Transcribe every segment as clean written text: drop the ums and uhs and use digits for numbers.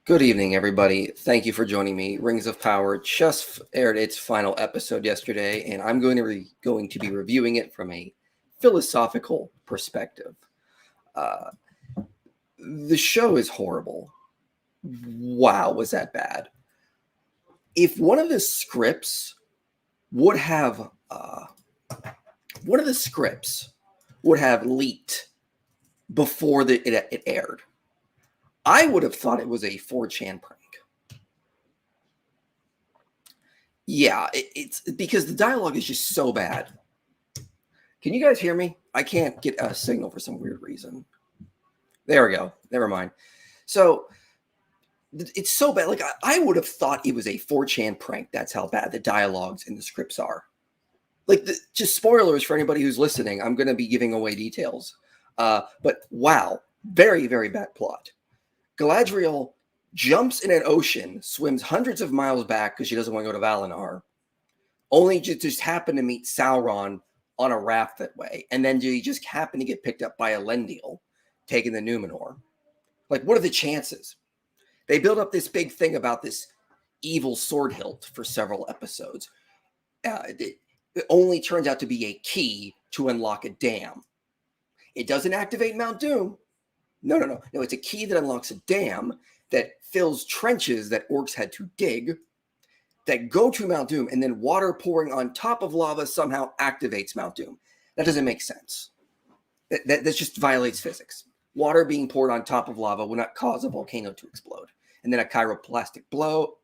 Good evening, everybody. Thank you for joining me. Rings of Power just aired its final episode yesterday, and I'm going to be reviewing it from a philosophical perspective. The show is horrible. Wow, was that bad? If one of the scripts would have leaked before it aired, I would have thought it was a 4chan prank. Yeah, it's because the dialogue is just so bad. Can you guys hear me? I can't get a signal for some weird reason. There we go. Never mind. So it's so bad. Like I would have thought it was a 4chan prank. That's how bad the dialogues and the scripts are. Like just spoilers for anybody who's listening. I'm going to be giving away details. But wow, very, very bad plot. Galadriel jumps in an ocean, swims hundreds of miles back because she doesn't want to go to Valinor, only to just happen to meet Sauron on a raft that way. And then you just happen to get picked up by Elendil, taking the Numenor. Like, what are the chances? They build up this big thing about this evil sword hilt for several episodes. It only turns out to be a key to unlock a dam. It doesn't activate Mount Doom. No. It's a key that unlocks a dam that fills trenches that orcs had to dig that go to Mount Doom, and then water pouring on top of lava somehow activates Mount Doom. That doesn't make sense. That just violates physics. Water being poured on top of lava will not cause a volcano to explode. And then a chiroplastic flow,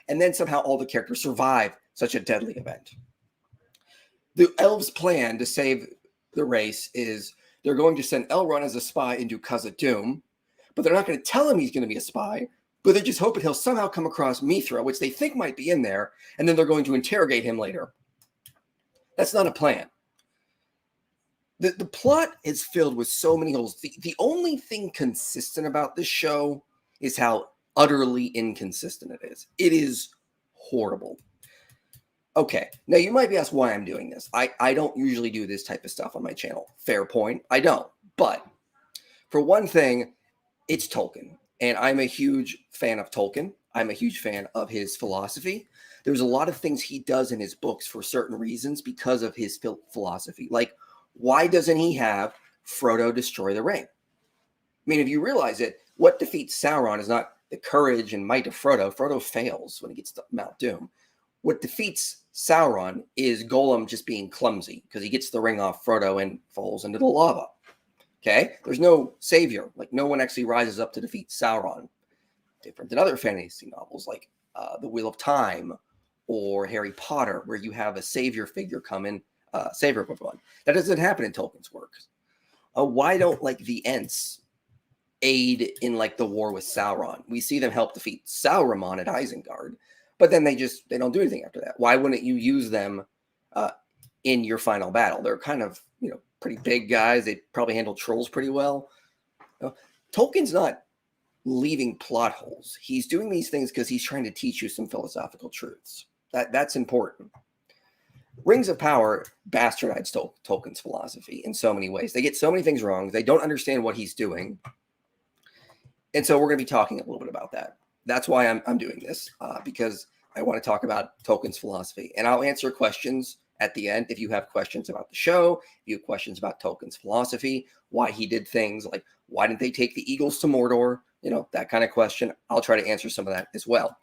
and then somehow all the characters survive such a deadly event. The elves' plan to save the race is they're going to send Elrond as a spy into Khazad-dûm, but they're not going to tell him he's going to be a spy, but they're just hoping he'll somehow come across Mithra, which they think might be in there, and then they're going to interrogate him later. That's not a plan. The plot is filled with so many holes. The only thing consistent about this show is how utterly inconsistent it is. It is horrible. Okay, now you might be asked why I'm doing this. I don't usually do this type of stuff on my channel. Fair point. I don't. But for one thing, it's Tolkien. And I'm a huge fan of Tolkien. I'm a huge fan of his philosophy. There's a lot of things he does in his books for certain reasons because of his philosophy. Like, why doesn't he have Frodo destroy the ring? I mean, if you realize it, what defeats Sauron is not the courage and might of Frodo. Frodo fails when he gets to Mount Doom. What defeats Sauron is Gollum just being clumsy because he gets the ring off Frodo and falls into the lava. Okay? There's no savior. Like, no one actually rises up to defeat Sauron. Different than other fantasy novels like The Wheel of Time or Harry Potter, where you have a savior figure come in, savior of everyone. That doesn't happen in Tolkien's works. Why don't, like, the Ents aid in, like, the war with Sauron? We see them help defeat Saruman at Isengard, but then they don't do anything after that. Why wouldn't you use them in your final battle? They're kind of, pretty big guys. They probably handle trolls pretty well. Tolkien's not leaving plot holes. He's doing these things because he's trying to teach you some philosophical truths. That's important. Rings of Power bastardize Tolkien's philosophy in so many ways. They get so many things wrong. They don't understand what he's doing. And so we're going to be talking a little bit about that. That's why I'm doing this, because I want to talk about Tolkien's philosophy. And I'll answer questions at the end if you have questions about the show, if you have questions about Tolkien's philosophy, why he did things like, why didn't they take the eagles to Mordor? That kind of question. I'll try to answer some of that as well.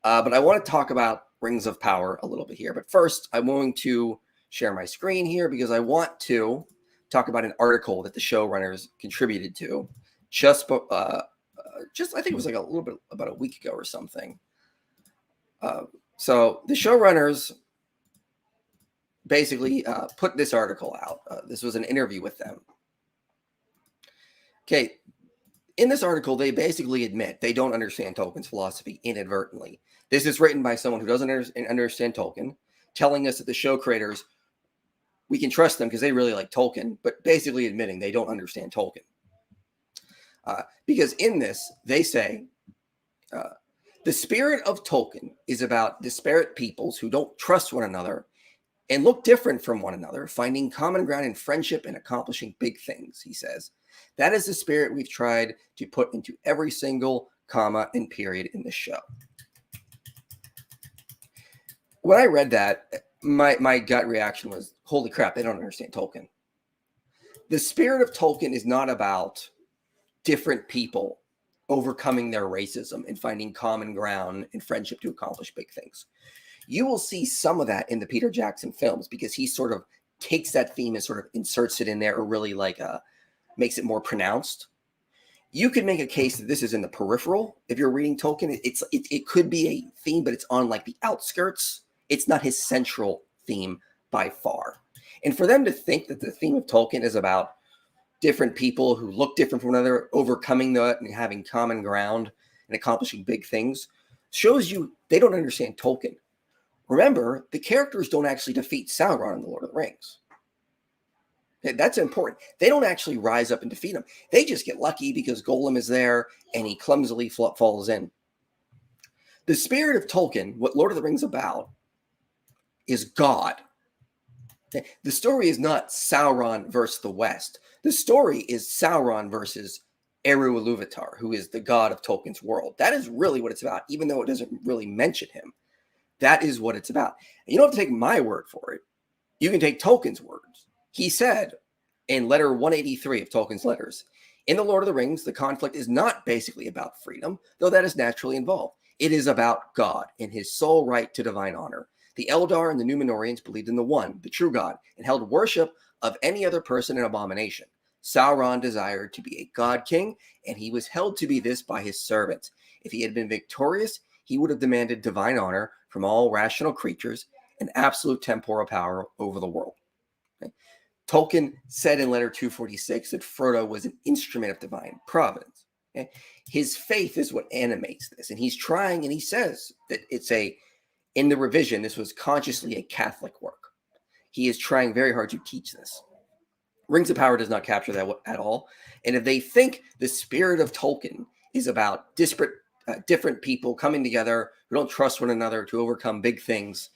But I want to talk about Rings of Power a little bit here. But first, I'm going to share my screen here because I want to talk about an article that the showrunners contributed to just I think it was like a little bit about a week ago or something. So the showrunners basically put this article out. This was an interview with them. Okay, in this article, they basically admit they don't understand Tolkien's philosophy inadvertently. This is written by someone who doesn't understand Tolkien, telling us that the show creators, we can trust them because they really like Tolkien, but basically admitting they don't understand Tolkien. Because in this, they say, the spirit of Tolkien is about disparate peoples who don't trust one another and look different from one another, finding common ground in friendship and accomplishing big things, he says. That is the spirit we've tried to put into every single comma and period in the show. When I read that, my gut reaction was, holy crap, they don't understand Tolkien. The spirit of Tolkien is not about different people overcoming their racism and finding common ground and friendship to accomplish big things. You will see some of that in the Peter Jackson films because he sort of takes that theme and sort of inserts it in there, or really makes it more pronounced. You could make a case that this is in the peripheral. If you're reading Tolkien, it could be a theme, but it's on like the outskirts. It's not his central theme by far. And for them to think that the theme of Tolkien is about different people who look different from one another, overcoming that and having common ground and accomplishing big things, shows you they don't understand Tolkien. Remember, the characters don't actually defeat Sauron in The Lord of the Rings. That's important. They don't actually rise up and defeat him. They just get lucky because Golem is there and he clumsily falls in. The spirit of Tolkien, what Lord of the Rings is about, is God. The story is not Sauron versus the West. The story is Sauron versus Eru Ilúvatar, who is the god of Tolkien's world. That is really what it's about, even though it doesn't really mention him. That is what it's about. And you don't have to take my word for it. You can take Tolkien's words. He said in letter 183 of Tolkien's letters, in The Lord of the Rings, the conflict is not basically about freedom, though that is naturally involved. It is about God and his sole right to divine honor. The Eldar and the Númenóreans believed in the one, the true God, and held worship of any other person an abomination. Sauron desired to be a god king, and he was held to be this by his servants. If he had been victorious, he would have demanded divine honor from all rational creatures and absolute temporal power over the world. Okay? Tolkien said in letter 246 that Frodo was an instrument of divine providence. Okay? His faith is what animates this, and he's trying, and he says that in the revision, this was consciously a Catholic work. He is trying very hard to teach this. Rings of Power does not capture that at all. And if they think the spirit of Tolkien is about different people coming together who don't trust one another to overcome big things,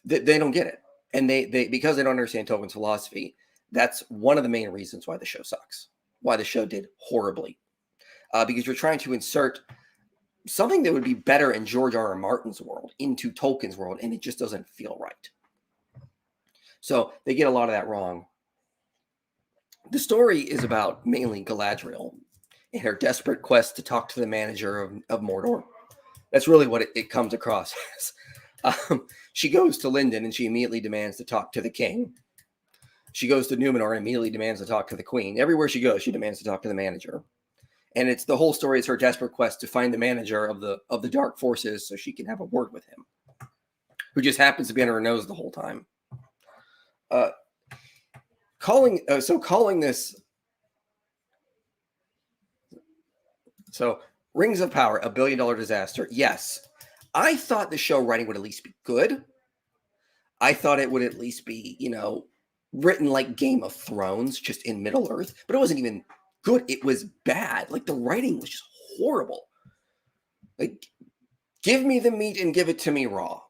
they don't get it. And they because they don't understand Tolkien's philosophy, that's one of the main reasons why the show sucks, why the show did horribly. Because you're trying to insert something that would be better in George R.R. Martin's world into Tolkien's world, and it just doesn't feel right. So they get a lot of that wrong. The story is about mainly Galadriel and her desperate quest to talk to the manager of Mordor. That's really what it comes across as. She goes to Lindon and she immediately demands to talk to the king. She goes to Númenor and immediately demands to talk to the queen. Everywhere she goes, she demands to talk to the manager. And it's the whole story is her desperate quest to find the manager of the dark forces so she can have a word with him, who just happens to be under her nose the whole time. Calling this. So Rings of Power, $1 billion disaster. Yes, I thought the show writing would at least be good. I thought it would at least be, written like Game of Thrones, just in Middle Earth, but it wasn't even good. It was bad. Like, the writing was just horrible. Like, give me the meat and give it to me raw.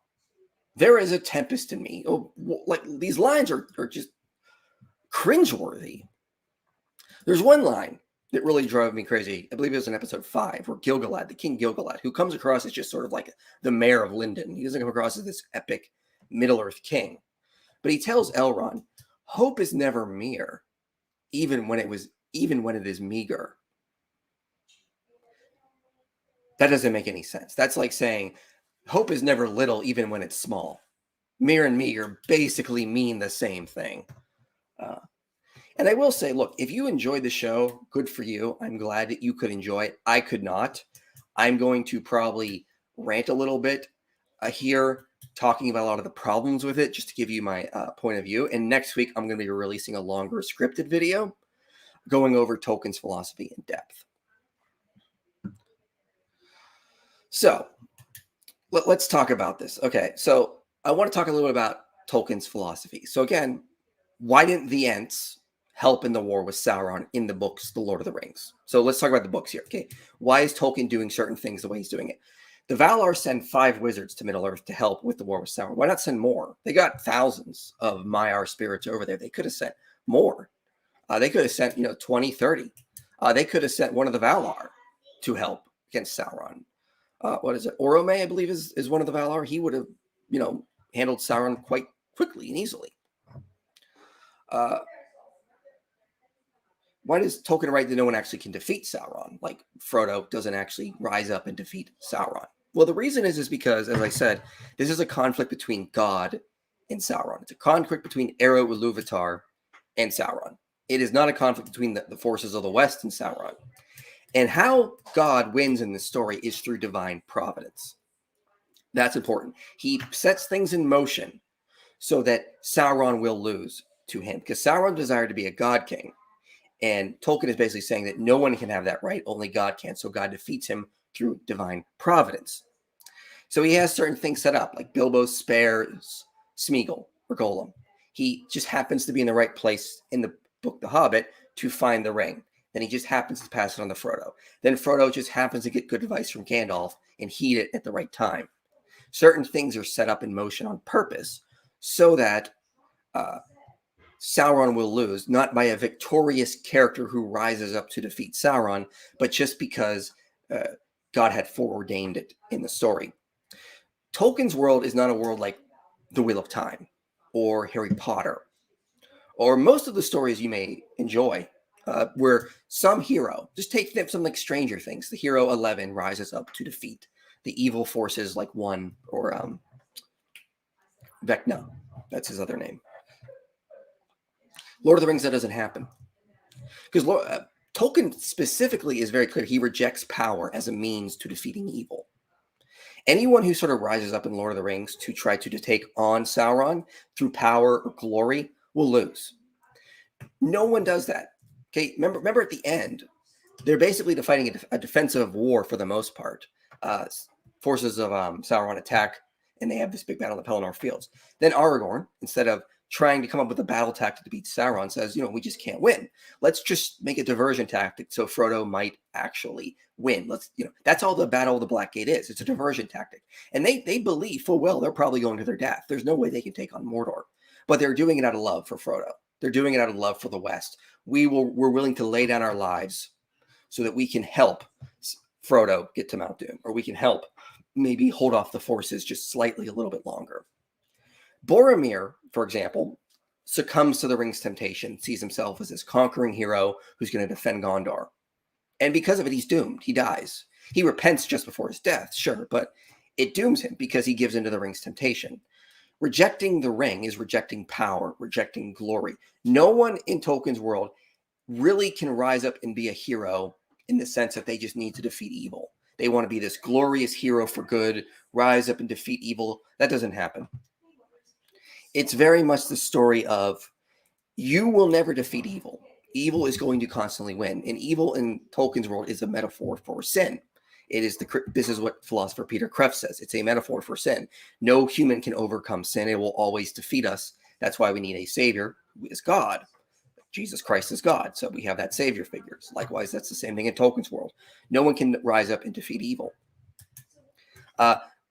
There is a tempest in me. Oh, like, these lines are just cringeworthy. There's one line that really drove me crazy. I believe it was in episode 5, where Gil-galad, the King Gil-galad, who comes across as just sort of like the mayor of Lindon. He doesn't come across as this epic Middle-earth king. But he tells Elrond, hope is never mere, even when it is meager. That doesn't make any sense. That's like saying hope is never little, even when it's small. Mere and meager basically mean the same thing. And I will say, look, if you enjoyed the show, good for you. I'm glad that you could enjoy it. I could not. I'm going to probably rant a little bit here, talking about a lot of the problems with it, just to give you my point of view. And next week, I'm going to be releasing a longer scripted video going over Tolkien's philosophy in depth. So let's talk about this. Okay, so I want to talk a little bit about Tolkien's philosophy. So again, why didn't the Ents help in the war with Sauron in the books, The Lord of the Rings? So let's talk about the books here. Okay, why is Tolkien doing certain things the way he's doing it? The Valar send 5 wizards to Middle-earth to help with the war with Sauron. Why not send more? They got thousands of Maiar spirits over there. They could have sent more. They could have sent, 20, 30. They could have sent one of the Valar to help against Sauron. What is it? Orome, I believe, is one of the Valar. He would have, handled Sauron quite quickly and easily. Why does Tolkien write that no one actually can defeat Sauron? Like Frodo doesn't actually rise up and defeat Sauron. Well, the reason is because, as I said, this is a conflict between God and Sauron. It's a conflict between Eru Ilúvatar and Sauron. It is not a conflict between the forces of the West and Sauron. And how God wins in this story is through divine providence. That's important. He sets things in motion so that Sauron will lose to him, because Sauron desired to be a god king. And Tolkien is basically saying that no one can have that right, only God can. So God defeats him through divine providence. So he has certain things set up, like Bilbo spares Smeagol or Gollum. He just happens to be in the right place in the book The Hobbit to find the ring. Then he just happens to pass it on to Frodo. Then Frodo just happens to get good advice from Gandalf and heed it at the right time. Certain things are set up in motion on purpose so that Sauron will lose, not by a victorious character who rises up to defeat Sauron, but just because God had foreordained it in the story. Tolkien's world is not a world like The Wheel of Time or Harry Potter or most of the stories you may enjoy, where some hero, just take something like Stranger Things, the hero 11 rises up to defeat the evil forces like One or Vecna. That's his other name. Lord of the Rings, that doesn't happen. Because Tolkien specifically is very clear. He rejects power as a means to defeating evil. Anyone who sort of rises up in Lord of the Rings to try to take on Sauron through power or glory will lose. No one does that. Okay, remember at the end, they're basically fighting a defensive war for the most part. Forces of Sauron attack, and they have this big battle in the Pelennor Fields. Then Aragorn, instead of trying to come up with a battle tactic to beat Sauron, says, we just can't win. Let's just make a diversion tactic so Frodo might actually win. That's all the Battle of the Black Gate is. It's a diversion tactic. And they believe full well they're probably going to their death. There's no way they can take on Mordor. But they're doing it out of love for Frodo. They're doing it out of love for the West. We're willing to lay down our lives so that we can help Frodo get to Mount Doom, or we can help maybe hold off the forces just slightly a little bit longer. Boromir, for example, succumbs to the ring's temptation, sees himself as this conquering hero who's going to defend Gondor. And because of it, he's doomed. He dies. He repents just before his death, sure, but it dooms him because he gives into the ring's temptation. Rejecting the ring is rejecting power, rejecting glory. No one in Tolkien's world really can rise up and be a hero in the sense that they just need to defeat evil. They want to be this glorious hero for good, rise up and defeat evil. That doesn't happen. It's very much the story of you will never defeat evil. Evil is going to constantly win. And evil in Tolkien's world is a metaphor for sin. This is what philosopher Peter Kreeft says. It's a metaphor for sin. No human can overcome sin. It will always defeat us. That's why we need a savior who is God. Jesus Christ is God. So we have that savior figure. Likewise, that's the same thing in Tolkien's world. No one can rise up and defeat evil.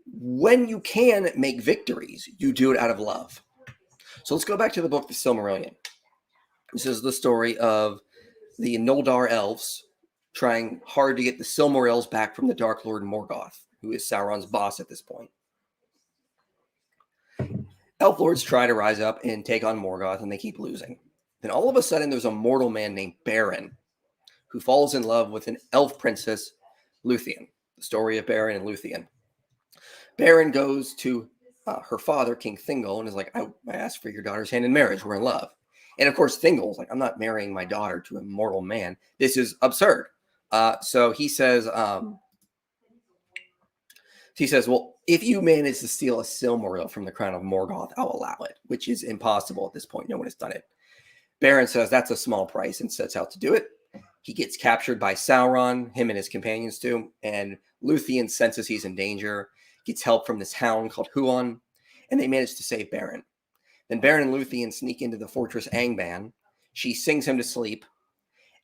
When you can make victories, you do it out of love. So let's go back to the book, The Silmarillion. This is the story of the Noldor elves trying hard to get the Silmarils back from the Dark Lord Morgoth, who is Sauron's boss at this point. Elf lords try to rise up and take on Morgoth, and they keep losing. Then all of a sudden, there's a mortal man named Beren, who falls in love with an elf princess, Luthien. The story of Beren and Luthien. Beren goes to her father, King Thingol, and is like, I asked for your daughter's hand in marriage. We're in love. And of course, Thingol's like, I'm not marrying my daughter to a mortal man. This is absurd. So he says, well, if you manage to steal a Silmaril from the crown of Morgoth, I'll allow it, which is impossible at this point. No one has done it. Beren says that's a small price and sets out to do it. He gets captured by Sauron, him and his companions do, and Luthien senses he's in danger, gets help from this hound called Huon, and they manage to save Beren. Then Beren and Luthien sneak into the fortress Angband. She sings him to sleep,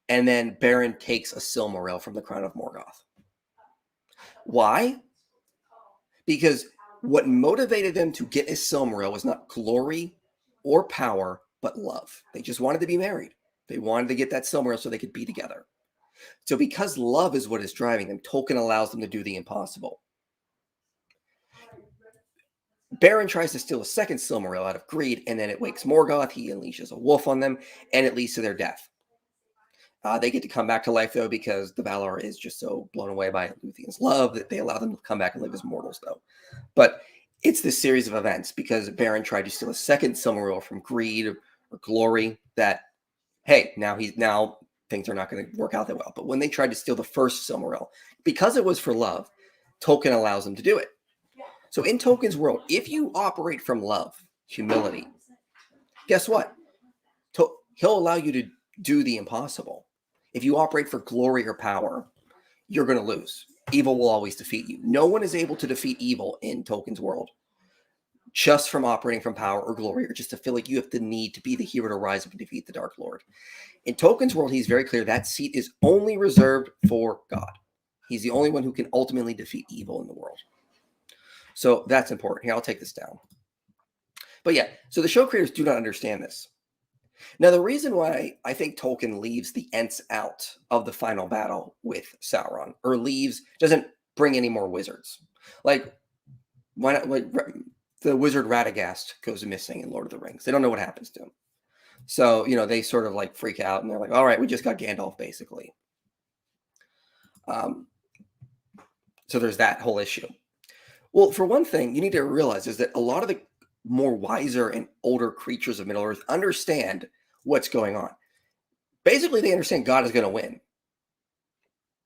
and then Beren takes a Silmaril from the crown of Morgoth. Why? Because what motivated them to get a Silmaril was not glory or power, but love. They just wanted to be married. They wanted to get that Silmaril so they could be together. So because love is what is driving them, Tolkien allows them to do the impossible. Beren tries to steal a second Silmaril out of greed, and then it wakes Morgoth. He unleashes a wolf on them, and it leads to their death. They get to come back to life, though, because the Valar is just so blown away by Lúthien's love that they allow them to come back and live as mortals, though. But it's this series of events because Beren tried to steal a second Silmaril from greed or glory that, hey, now things are not going to work out that well. But when they tried to steal the first Silmaril, because it was for love, Tolkien allows them to do it. So in Tolkien's world, if you operate from love, humility, guess what? He'll allow you to do the impossible. If you operate for glory or power, you're going to lose. Evil will always defeat you. No one is able to defeat evil in Tolkien's world just from operating from power or glory, or just to feel like you have the need to be the hero to rise up and defeat the Dark Lord. In Tolkien's world, he's very clear that seat is only reserved for God. He's the only one who can ultimately defeat evil in the world. So that's important. Here, I'll take this down. But yeah, so the show creators do not understand this. Now, the reason why I think Tolkien leaves the Ents out of the final battle with Sauron, or doesn't bring any more wizards. Like, why not? Like, the wizard Radagast goes missing in Lord of the Rings. They don't know what happens to him. So, they sort of like freak out and they're like, all right, we just got Gandalf, basically. So there's that whole issue. Well, for one thing, you need to realize is that a lot of the more wiser and older creatures of Middle-earth understand what's going on. Basically, they understand God is going to win.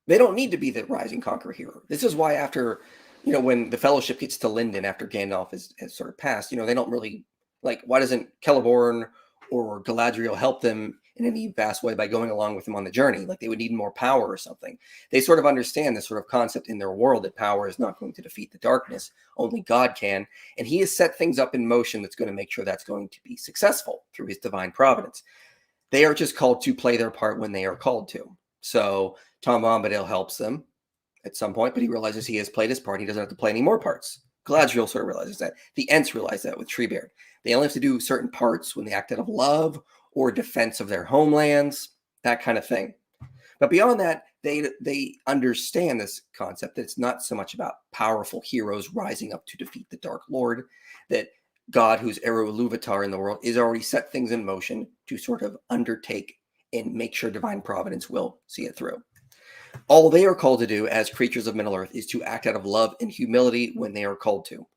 They don't need to be the rising conqueror hero. This is why after, when the Fellowship gets to Lindon after Gandalf has sort of passed, they don't really, why doesn't Celeborn or Galadriel help them in any vast way by going along with them on the journey? Like, they would need more power or something. They sort of understand this sort of concept in their world that power is not going to defeat the darkness. Only God can. And he has set things up in motion that's going to make sure that's going to be successful through his divine providence. They are just called to play their part when they are called to. So Tom Bombadil helps them at some point, but he realizes he has played his part. He doesn't have to play any more parts. Galadriel sort of realizes that. The Ents realize that with Treebeard. They only have to do certain parts when they act out of love or defense of their homelands, that kind of thing. But beyond that, they understand this concept that it's not so much about powerful heroes rising up to defeat the Dark Lord, that God, who's Eru Ilúvatar in the world, is already set things in motion to sort of undertake and make sure divine providence will see it through. All they are called to do as creatures of Middle-earth is to act out of love and humility when they are called to.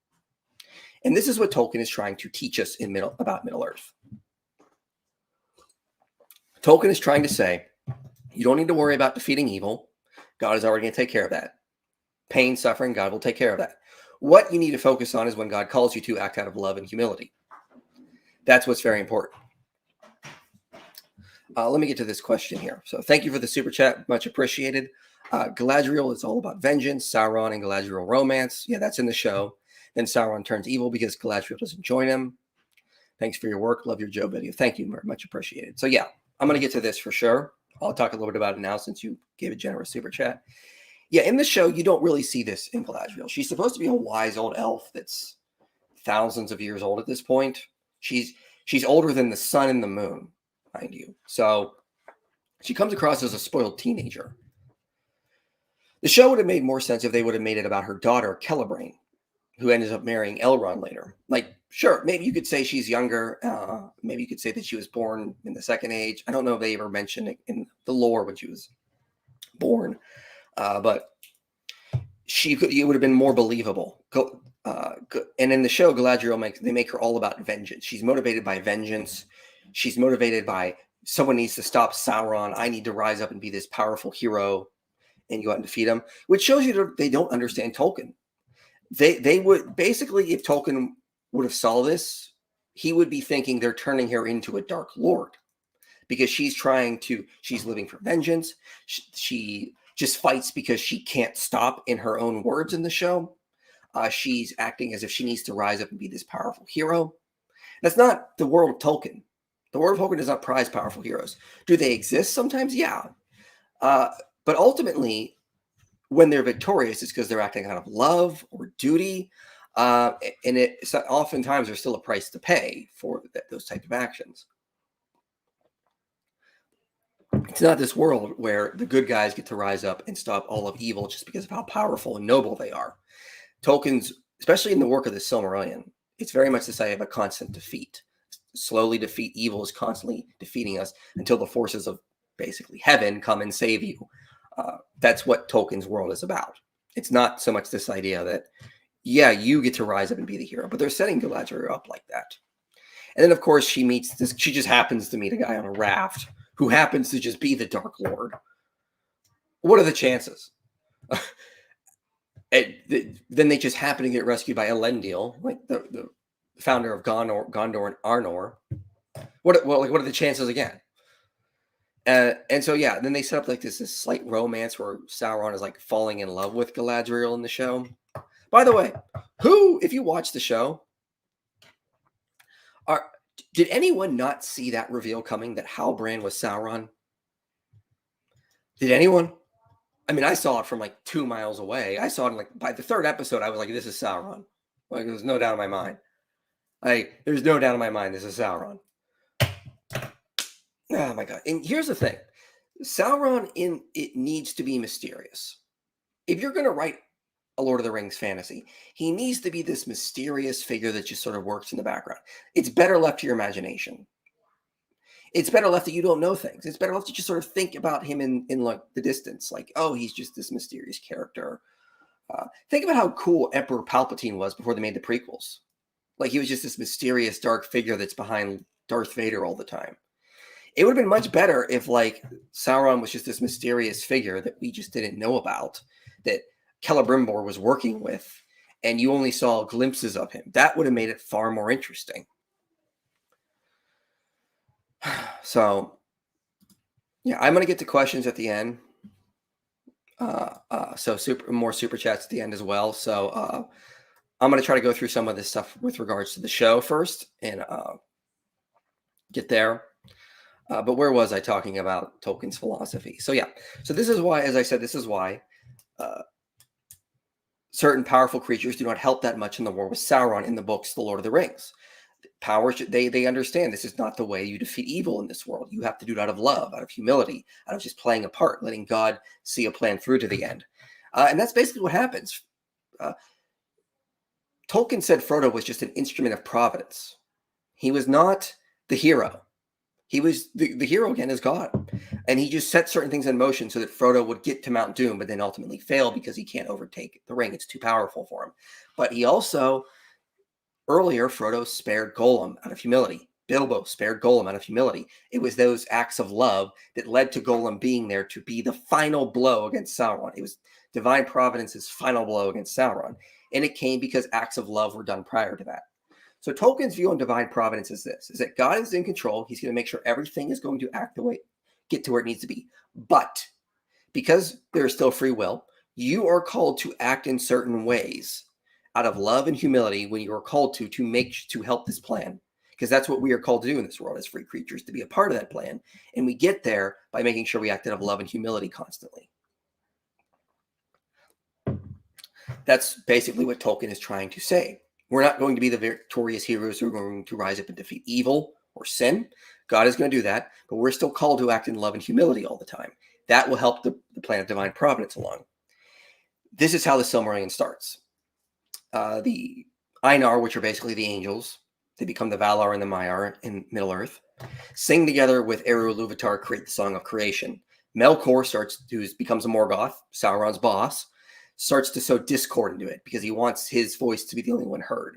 And this is what Tolkien is trying to teach us about Middle-earth. Tolkien is trying to say, you don't need to worry about defeating evil. God is already going to take care of that. Pain, suffering, God will take care of that. What you need to focus on is when God calls you to act out of love and humility. That's what's very important. Let me get to this question here. So thank you for the super chat. Much appreciated. Galadriel is all about vengeance. Sauron and Galadriel romance. Yeah, that's in the show. Then Sauron turns evil because Galadriel doesn't join him. Thanks for your work. Love your Joe video. Thank you. Much appreciated. So yeah, I'm going to get to this for sure. I'll talk a little bit about it now since you gave a generous super chat. Yeah, in the show, you don't really see this in Galadriel. She's supposed to be a wise old elf that's thousands of years old at this point. She's older than the sun and the moon, mind you. So she comes across as a spoiled teenager. The show would have made more sense if they would have made it about her daughter, Celeborn, who ended up marrying Elrond later. Like, sure, maybe you could say she's younger. Maybe you could say that she was born in the Second Age. I don't know if they ever mentioned it in the lore when she was born. But it would have been more believable. And in the show, Galadriel they make her all about vengeance. She's motivated by vengeance. She's motivated by someone needs to stop Sauron. I need to rise up and be this powerful hero and go out and defeat him, which shows you that they don't understand Tolkien. They would basically, if Tolkien would have saw this, he would be thinking they're turning her into a Dark Lord because she's living for vengeance. She just fights because she can't stop, in her own words in the show. She's acting as if she needs to rise up and be this powerful hero. That's not the world of Tolkien. The world of Tolkien does not prize powerful heroes. Do they exist sometimes? Yeah. But ultimately, when they're victorious, it's because they're acting out of love or duty. And oftentimes there's still a price to pay for those type of actions. It's not this world where the good guys get to rise up and stop all of evil just because of how powerful and noble they are. Tolkien's, especially in the work of the Silmarillion, it's very much this idea of a constant defeat. Slowly defeat evil is constantly defeating us until the forces of basically heaven come and save you. That's what Tolkien's world is about. It's not so much this idea that, yeah, you get to rise up and be the hero, but they're setting Galadriel up like that. And then, of course, she meets this. She just happens to meet a guy on a raft who happens to just be the Dark Lord. What are the chances? Then they just happen to get rescued by Elendil, like the founder of Gondor and Arnor. What are the chances again? And so, yeah, then they set up like this slight romance where Sauron is like falling in love with Galadriel in the show. By the way, if you watch the show, did anyone not see that reveal coming that Halbrand was Sauron? Did anyone? I mean, I saw it from like 2 miles away. I saw it like by the third episode. I was like, "This is Sauron." Like, there's no doubt in my mind. There's no doubt in my mind. This is Sauron. Oh my god! And here's the thing: Sauron it needs to be mysterious. If you're going to write a Lord of the Rings fantasy, he needs to be this mysterious figure that just sort of works in the background. It's better left to your imagination. It's better left that you don't know things. It's better left to just sort of think about him in like the distance, like, oh, he's just this mysterious character. Think about how cool Emperor Palpatine was before they made the prequels. Like, he was just this mysterious dark figure that's behind Darth Vader all the time. It would have been much better if, like, Sauron was just this mysterious figure that we just didn't know about, that Celebrimbor was working with, and you only saw glimpses of him. That would have made it far more interesting. So, yeah, I'm going to get to questions at the end. So more super chats at the end as well. So I'm going to try to go through some of this stuff with regards to the show first and get there. But where was I talking about Tolkien's philosophy? So yeah, so this is why, as I said, this is why certain powerful creatures do not help that much in the war with Sauron in the books, The Lord of the Rings. Powers, they understand this is not the way you defeat evil in this world. You have to do it out of love, out of humility, out of just playing a part, letting God see a plan through to the end. And that's basically what happens. Tolkien said Frodo was just an instrument of providence. He was not the hero. He was the hero again is God. And he just set certain things in motion so that Frodo would get to Mount Doom, but then ultimately fail because he can't overtake the ring. It's too powerful for him. But he also, earlier, Frodo spared Gollum out of humility. Bilbo spared Gollum out of humility. It was those acts of love that led to Gollum being there to be the final blow against Sauron. It was Divine Providence's final blow against Sauron. And it came because acts of love were done prior to that. So Tolkien's view on Divine Providence is this, is that God is in control. He's going to make sure everything is going to get to where it needs to be. But because there is still free will, you are called to act in certain ways out of love and humility when you are called to help this plan. Because that's what we are called to do in this world as free creatures, to be a part of that plan. And we get there by making sure we act out of love and humility constantly. That's basically what Tolkien is trying to say. We're not going to be the victorious heroes who are going to rise up and defeat evil or sin. God is going to do that, but we're still called to act in love and humility all the time. That will help the plan of Divine Providence along. This is how the Silmarillion starts. The Einar, which are basically the angels, they become the Valar and the Maiar in Middle-earth, sing together with Eru Ilúvatar, create the Song of Creation. Melkor becomes a Morgoth, Sauron's boss, starts to sow discord into it because he wants his voice to be the only one heard.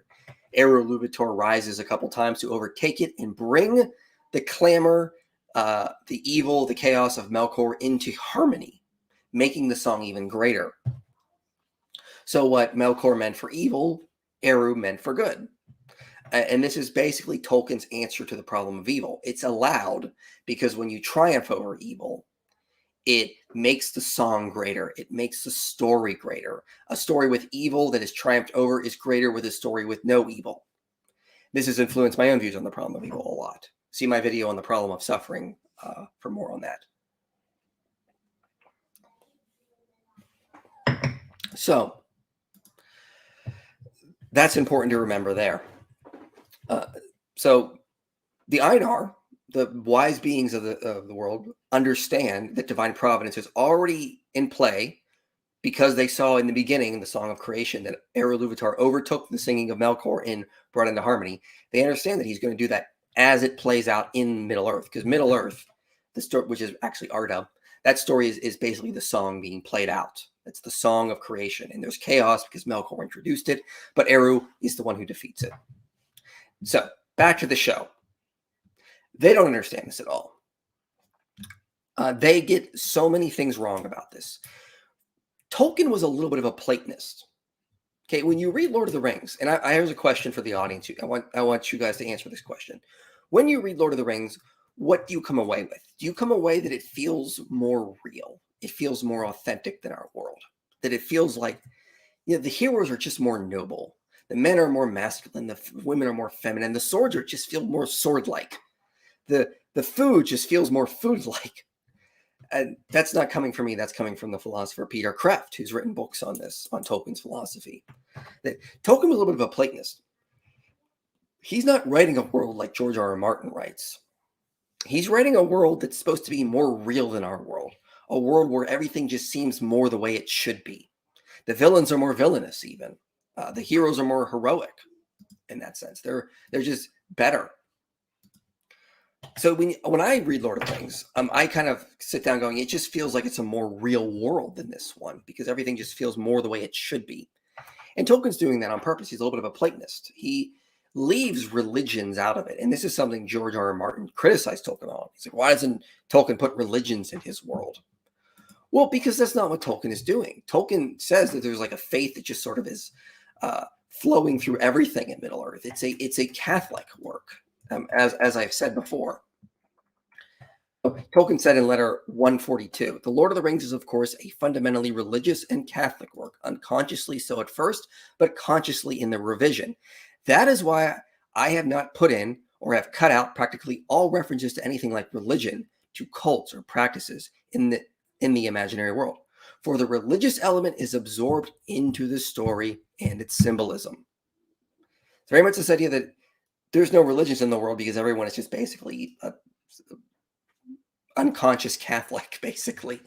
Eru Ilúvatar rises a couple times to overtake it and bring the clamor, the evil, the chaos of Melkor into harmony, making the song even greater. So what Melkor meant for evil, Eru meant for good. And this is basically Tolkien's answer to the problem of evil. It's allowed because when you triumph over evil, it makes the song greater. It makes the story greater. A story with evil that is triumphed over is greater with a story with no evil. This has influenced my own views on the problem of evil a lot. See my video on the problem of suffering for more on that. So that's important to remember there. So the Einar, the wise beings of the world understand that divine providence is already in play because they saw in the beginning in the Song of Creation that Eru Ilúvatar overtook the singing of Melkor and brought into harmony. They understand that he's going to do that as it plays out in Middle Earth, because Middle Earth, the story, which is actually Arda, that story is basically the song being played out. It's the Song of Creation, and there's chaos because Melkor introduced it, but Eru is the one who defeats it. So back to the show. They don't understand this at all. They get so many things wrong about this. Tolkien was a little bit of a Platonist. Okay, when you read Lord of the Rings, and here's a question for the audience. I want you guys to answer this question. When you read Lord of the Rings, what do you come away with? Do you come away that it feels more real? It feels more authentic than our world? That it feels like, the heroes are just more noble. The men are more masculine. The women are more feminine. The swords just feel more sword-like. The food just feels more food-like. And that's not coming from me. That's coming from the philosopher Peter Kreeft, who's written books on this, on Tolkien's philosophy. That Tolkien was a little bit of a Platonist. He's not writing a world like George R.R. Martin writes. He's writing a world that's supposed to be more real than our world. A world where everything just seems more the way it should be. The villains are more villainous even. The heroes are more heroic in that sense. They're just better. So when I read Lord of the Rings, I kind of sit down going, it just feels like it's a more real world than this one because everything just feels more the way it should be. And Tolkien's doing that on purpose. He's a little bit of a Platonist. He leaves religions out of it. And this is something George R.R. Martin criticized Tolkien on. He's like, why doesn't Tolkien put religions in his world? Well, because that's not what Tolkien is doing. Tolkien says that there's like a faith that just sort of is flowing through everything in Middle-earth. It's a Catholic work. As I've said before. Tolkien said in letter 142, The Lord of the Rings is, of course, a fundamentally religious and Catholic work, unconsciously so at first, but consciously in the revision. That is why I have not put in or have cut out practically all references to anything like religion, to cults or practices in the imaginary world. For the religious element is absorbed into the story and its symbolism. It's very much this idea that there's no religions in the world because everyone is just basically unconscious Catholic, basically.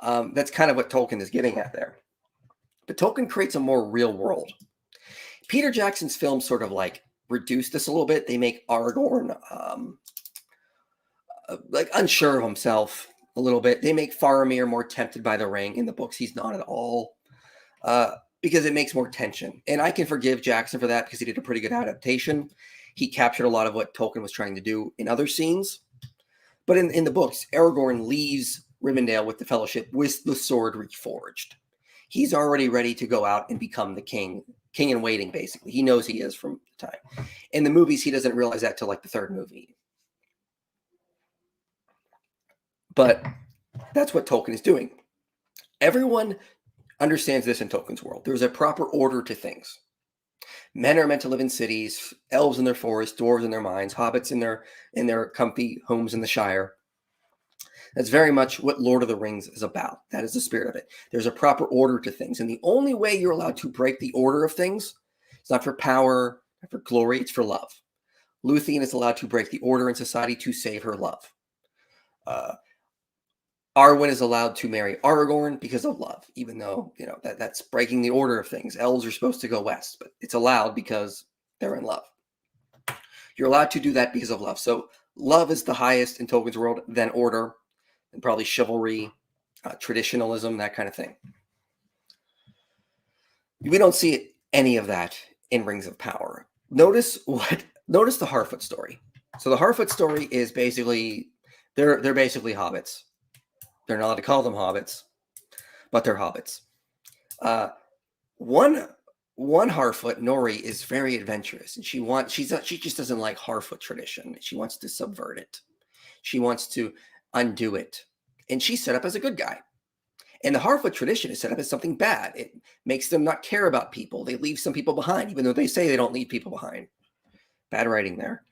That's kind of what Tolkien is getting at there. But Tolkien creates a more real world. Peter Jackson's films sort of like reduce this a little bit. They make Aragorn like unsure of himself a little bit. They make Faramir more tempted by the ring. In the books, he's not at all. Because it makes more tension. And I can forgive Jackson for that because he did a pretty good adaptation. He captured a lot of what Tolkien was trying to do in other scenes. But in the books, Aragorn leaves Rivendell with the Fellowship with the sword reforged. He's already ready to go out and become the king in waiting, basically. He knows he is from the time. In the movies, he doesn't realize that till like the third movie. But that's what Tolkien is doing. Everyone understands this in Tolkien's world. There's a proper order to things. Men are meant to live in cities, elves in their forests, dwarves in their mines, hobbits in their comfy homes in the Shire. That's very much what Lord of the Rings is about. That is the spirit of it. There's a proper order to things. And the only way you're allowed to break the order of things, it's not for power, not for glory, it's for love. Luthien is allowed to break the order in society to save her love. Arwen is allowed to marry Aragorn because of love, even though, that's breaking the order of things. Elves are supposed to go west, but it's allowed because they're in love. You're allowed to do that because of love. So love is the highest in Tolkien's world, then order, and probably chivalry, traditionalism, that kind of thing. We don't see any of that in Rings of Power. Notice the Harfoot story. So the Harfoot story is basically, they're basically hobbits. They're not allowed to call them hobbits, but they're hobbits. One Harfoot, Nori, is very adventurous, and she just doesn't like Harfoot tradition. She wants to subvert it. She wants to undo it, and she's set up as a good guy. And the Harfoot tradition is set up as something bad. It makes them not care about people. They leave some people behind, even though they say they don't leave people behind. Bad writing there.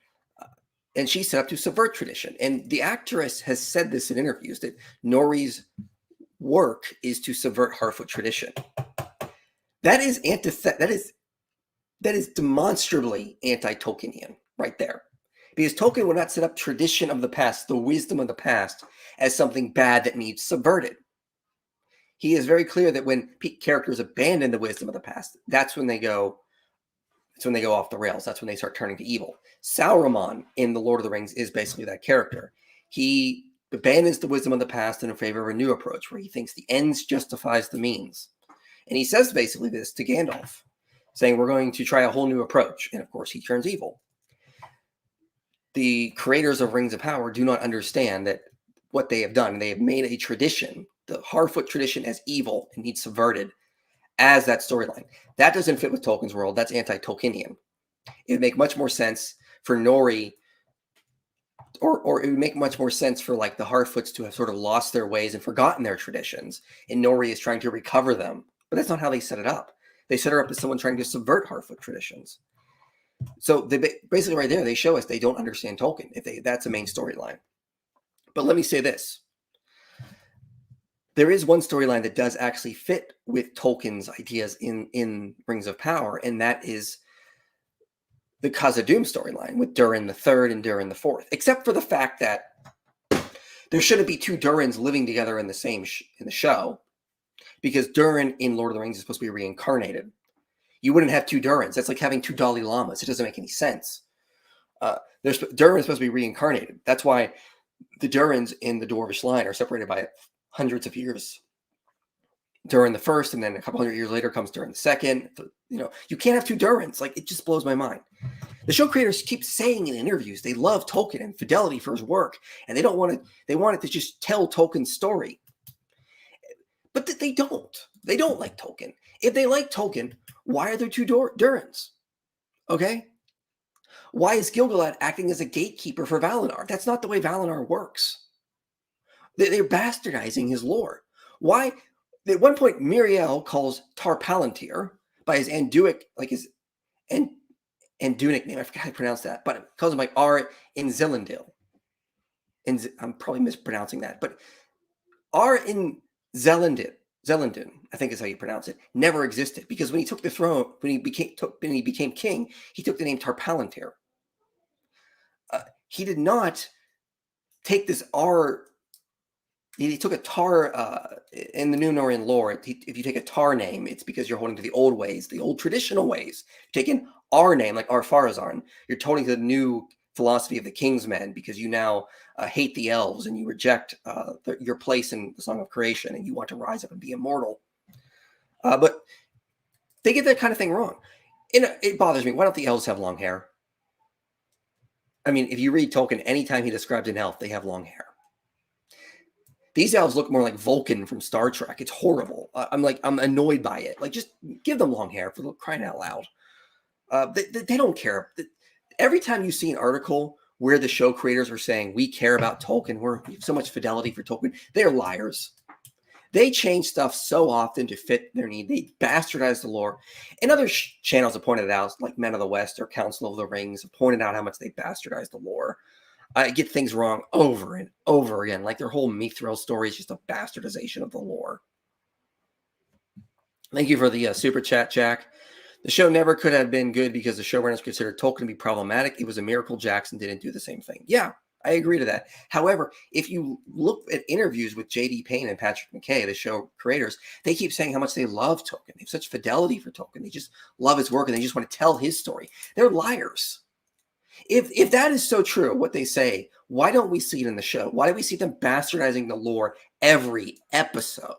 And she's set up to subvert tradition. And the actress has said this in interviews, that Nori's work is to subvert Harfoot tradition. That is that is demonstrably anti-Tolkienian right there. because Tolkien would not set up tradition of the past, the wisdom of the past, as something bad that needs subverted. He is very clear that when characters abandon the wisdom of the past, that's when they go off the rails. That's when they start turning to evil. Saruman in The Lord of the Rings is basically that character. He abandons the wisdom of the past in favor of a new approach where he thinks the ends justifies the means. And he says basically this to Gandalf, saying we're going to try a whole new approach. And of course, he turns evil. The creators of Rings of Power do not understand that what they have done. They have made a tradition, the Harfoot tradition, as evil and needs subverted as that storyline. That doesn't fit with Tolkien's world. That's anti-Tolkienian. It would make much more sense for Nori, or it would make much more sense for like the Harfoots to have sort of lost their ways and forgotten their traditions, and Nori is trying to recover them. But that's not how they set it up. They set her up as someone trying to subvert Harfoot traditions. So they basically right there, they show us they don't understand Tolkien. That's a main storyline. But let me say this. There is one storyline that does actually fit with Tolkien's ideas in Rings of Power, and that is the Khazad-dûm storyline with Durin the Third and Durin the Fourth, except for the fact that there shouldn't be two Durins living together in the same in the show, because Durin in Lord of the Rings is supposed to be reincarnated. You wouldn't have two Durins. That's like having two Dalai Lamas. It doesn't make any sense. Durin is supposed to be reincarnated. That's why the Durins in the Dwarvish line are separated by hundreds of years. Durin the First, and then a couple hundred years later comes Durin the Second. You can't have two Durins. Like, it just blows my mind. The show creators keep saying in interviews they love Tolkien and fidelity for his work, and they want it to just tell Tolkien's story. But they don't. They don't like Tolkien. If they like Tolkien, why are there two Durins? Okay? Why is Gil-galad acting as a gatekeeper for Valinor? That's not the way Valinor works. They're bastardizing his lore. Why? At one point, Miriel calls Tar Palantir by his Anduic, like his Andunic name. I forgot how to pronounce that, but it calls him like Ar in Zilendil. I'm probably mispronouncing that, but Ar in Zelendin, I think is how you pronounce it, never existed, because when he took the throne, when he became king, he took the name Tar Palantir. He did not take this R. He took a Tar in the Númenórean lore. If you take a Tar name, it's because you're holding to the old ways, the old traditional ways. You take an R name like Ar-Pharazôn, you're holding to the new philosophy of the King's Men, because you now hate the elves and you reject your place in the Song of Creation and you want to rise up and be immortal. But they get that kind of thing wrong. It bothers me. Why don't the elves have long hair? I mean, if you read Tolkien, anytime he describes an elf, they have long hair. These elves look more like Vulcan from Star Trek. It's horrible. I'm annoyed by it. Like, just give them long hair, for crying out loud. They don't care. Every time you see an article where the show creators are saying, we care about Tolkien, we have so much fidelity for Tolkien, they're liars. They change stuff so often to fit their need. They bastardize the lore. And other channels have pointed it out, like Men of the West or Council of the Rings, have pointed out how much they bastardize the lore. Get things wrong over and over again. Like their whole Mithril story is just a bastardization of the lore. Thank you for the super chat, Jack. The show never could have been good because the showrunners considered Tolkien to be problematic. It was a miracle Jackson didn't do the same thing. Yeah, I agree to that. However, if you look at interviews with J.D. Payne and Patrick McKay, the show creators, they keep saying how much they love Tolkien. They have such fidelity for Tolkien. They just love his work and they just want to tell his story. They're liars. If that is so true, what they say, why don't we see it in the show? Why do we see them bastardizing the lore every episode?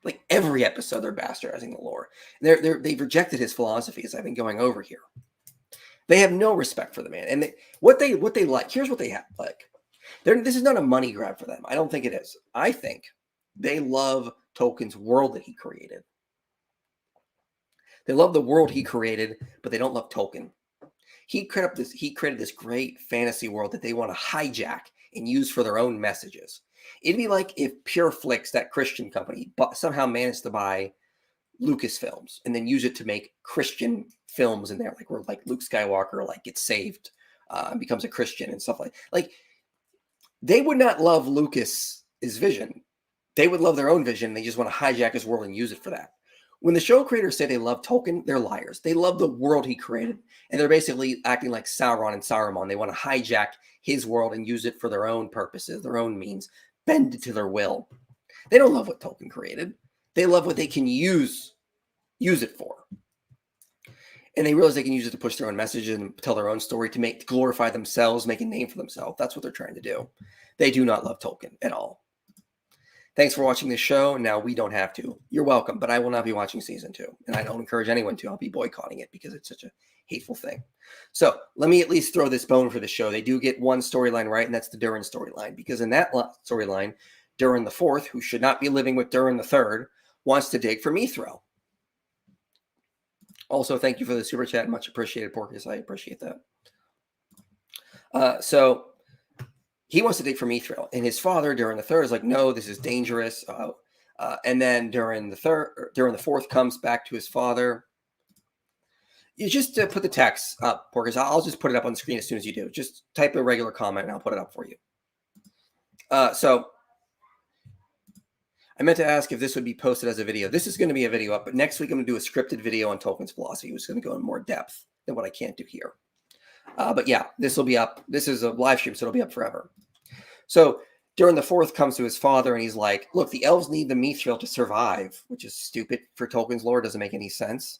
Like every episode, they're bastardizing the lore. They've rejected his philosophy, as I've been going over here. They have no respect for the man. And what they like, here's what they have like. This is not a money grab for them. I don't think it is. I think they love Tolkien's world that he created. They love the world he created, but they don't love Tolkien. He created this great fantasy world that they want to hijack and use for their own messages. It'd be like if PureFlix, that Christian company, somehow managed to buy Lucasfilms and then use it to make Christian films in there, like where like Luke Skywalker gets saved and becomes a Christian and stuff like they would not love Lucas's vision. They would love their own vision. They just want to hijack his world and use it for that. when the show creators say they love Tolkien, they're liars. They love the world he created, and they're basically acting like Sauron and Saruman. They want to hijack his world and use it for their own purposes, their own means, bend it to their will. They don't love what Tolkien created. They love what they can use it for. And they realize they can use it to push their own message and tell their own story, to glorify themselves, make a name for themselves. That's what they're trying to do. They do not love Tolkien at all. Thanks for watching this show. Now, we don't have to. You're welcome, but I will not be watching season 2. And I don't encourage anyone to. I'll be boycotting it because it's such a hateful thing. So let me at least throw this bone for the show. They do get one storyline right, and that's the Durin storyline. Because in that storyline, Durin the Fourth, who should not be living with Durin the Third, wants to dig for Mithril. Also, thank you for the super chat. Much appreciated, Porcus. I appreciate that. So he wants to dig for Mithril, and his father, Durin the Third, is like, no, this is dangerous. And then Durin the Fourth comes back to his father. You just put the text up, Porcus. I'll just put it up on the screen as soon as you do. Just type a regular comment, and I'll put it up for you. So I meant to ask if this would be posted as a video. This is going to be a video up, but next week I'm going to do a scripted video on Tolkien's philosophy, which is going to go in more depth than what I can't do here. But yeah, this will be up. This is a live stream, so it'll be up forever. So Durin the Fourth comes to his father, and he's like, look, the elves need the Mithril to survive, which is stupid for Tolkien's lore. Doesn't make any sense.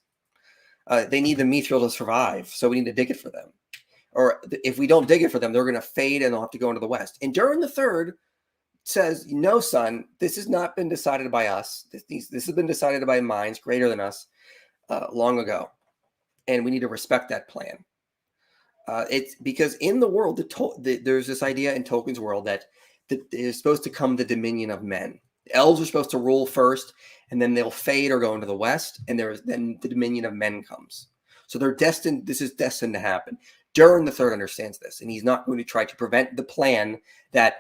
They need the Mithril to survive, so we need to dig it for them. Or if we don't dig it for them, they're going to fade, and they'll have to go into the West. And Durin the Third says, no, son, this has not been decided by us. This has been decided by minds greater than us long ago. And we need to respect that plan. It's because in the world, there's this idea in Tolkien's world that there's supposed to come the dominion of men. The elves are supposed to rule first, and then they'll fade or go into the West, and then the dominion of men comes. So they're destined. This is destined to happen. Durin the Third understands this, and he's not going to try to prevent the plan that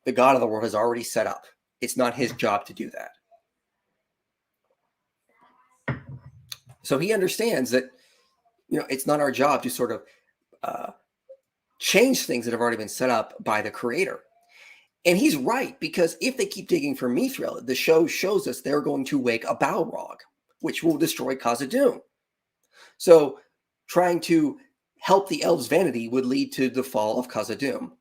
the God of the world has already set up. It's not his job to do that. So he understands that, it's not our job to sort of change things that have already been set up by the creator. And he's right, because if they keep digging for Mithril, the show shows us they're going to wake a Balrog, which will destroy Khazad-dûm. So trying to help the elves' vanity would lead to the fall of Khazad-dûm.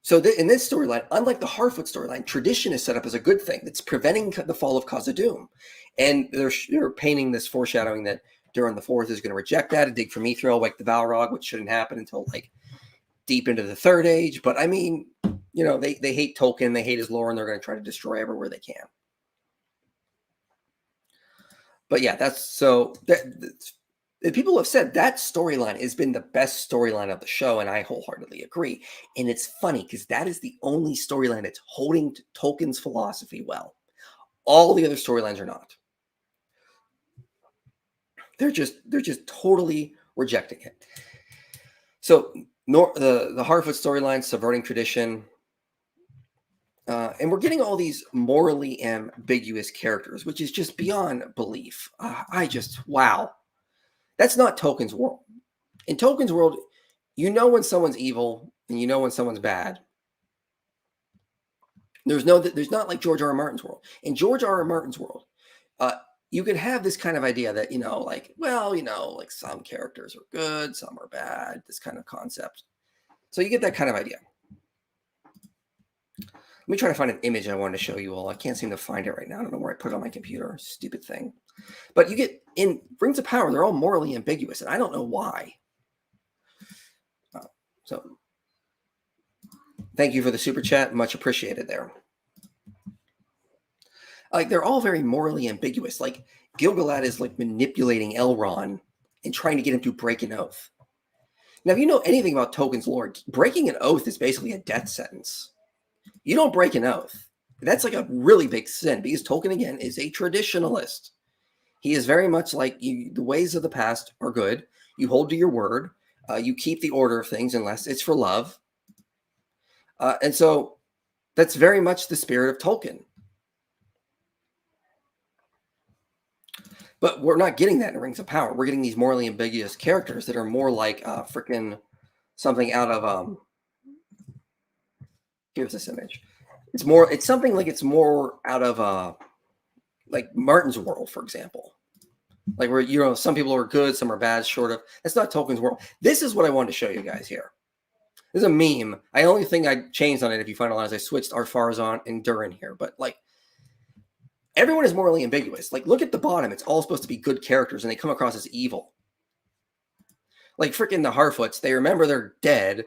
So in this storyline, unlike the Harfoot storyline, tradition is set up as a good thing. That's preventing the fall of Khazad-dûm. And they're painting this foreshadowing that Durin the Fourth is going to reject that and dig for Mithril, wake the Balrog, which shouldn't happen until like deep into the Third Age. But I mean, they hate Tolkien, they hate his lore, and they're going to try to destroy everywhere they can. But yeah, people have said that storyline has been the best storyline of the show, and I wholeheartedly agree. And it's funny because that is the only storyline that's holding Tolkien's philosophy well. All the other storylines are not. They're just totally rejecting it. So the Harfoot storyline, subverting tradition, and we're getting all these morally ambiguous characters, which is just beyond belief. Wow. That's not Tolkien's world. In Tolkien's world, when someone's evil and when someone's bad. There's not like George R. R. Martin's world. In George R. R. Martin's world, you could have this kind of idea that, like some characters are good, some are bad, this kind of concept. So you get that kind of idea. Let me try to find an image I wanted to show you all. I can't seem to find it right now. I don't know where I put it on my computer. Stupid thing. But you get in Rings of Power, they're all morally ambiguous, and I don't know why. So thank you for the super chat. Much appreciated there. Like, they're all very morally ambiguous. Like, Gil-galad is like manipulating Elrond and trying to get him to break an oath. Now, if you know anything about Tolkien's lore, breaking an oath is basically a death sentence. You don't break an oath. That's like a really big sin, because Tolkien, again, is a traditionalist. He is very much like, the ways of the past are good. You hold to your word. You keep the order of things unless it's for love. And so that's very much the spirit of Tolkien. But we're not getting that in Rings of Power. We're getting these morally ambiguous characters that are more like freaking something out of here's this image. It's something like it's more out of like Martin's world, for example. Like where, you know, some people are good, some are bad, short of. That's not Tolkien's world. This is what I wanted to show you guys here. This is a meme. I only think I changed on it, if you find out, as I switched our Farazan and Durin here. But like, everyone is morally ambiguous. Like, look at the bottom. It's all supposed to be good characters, and they come across as evil. Like freaking the Harfoots, they remember they're dead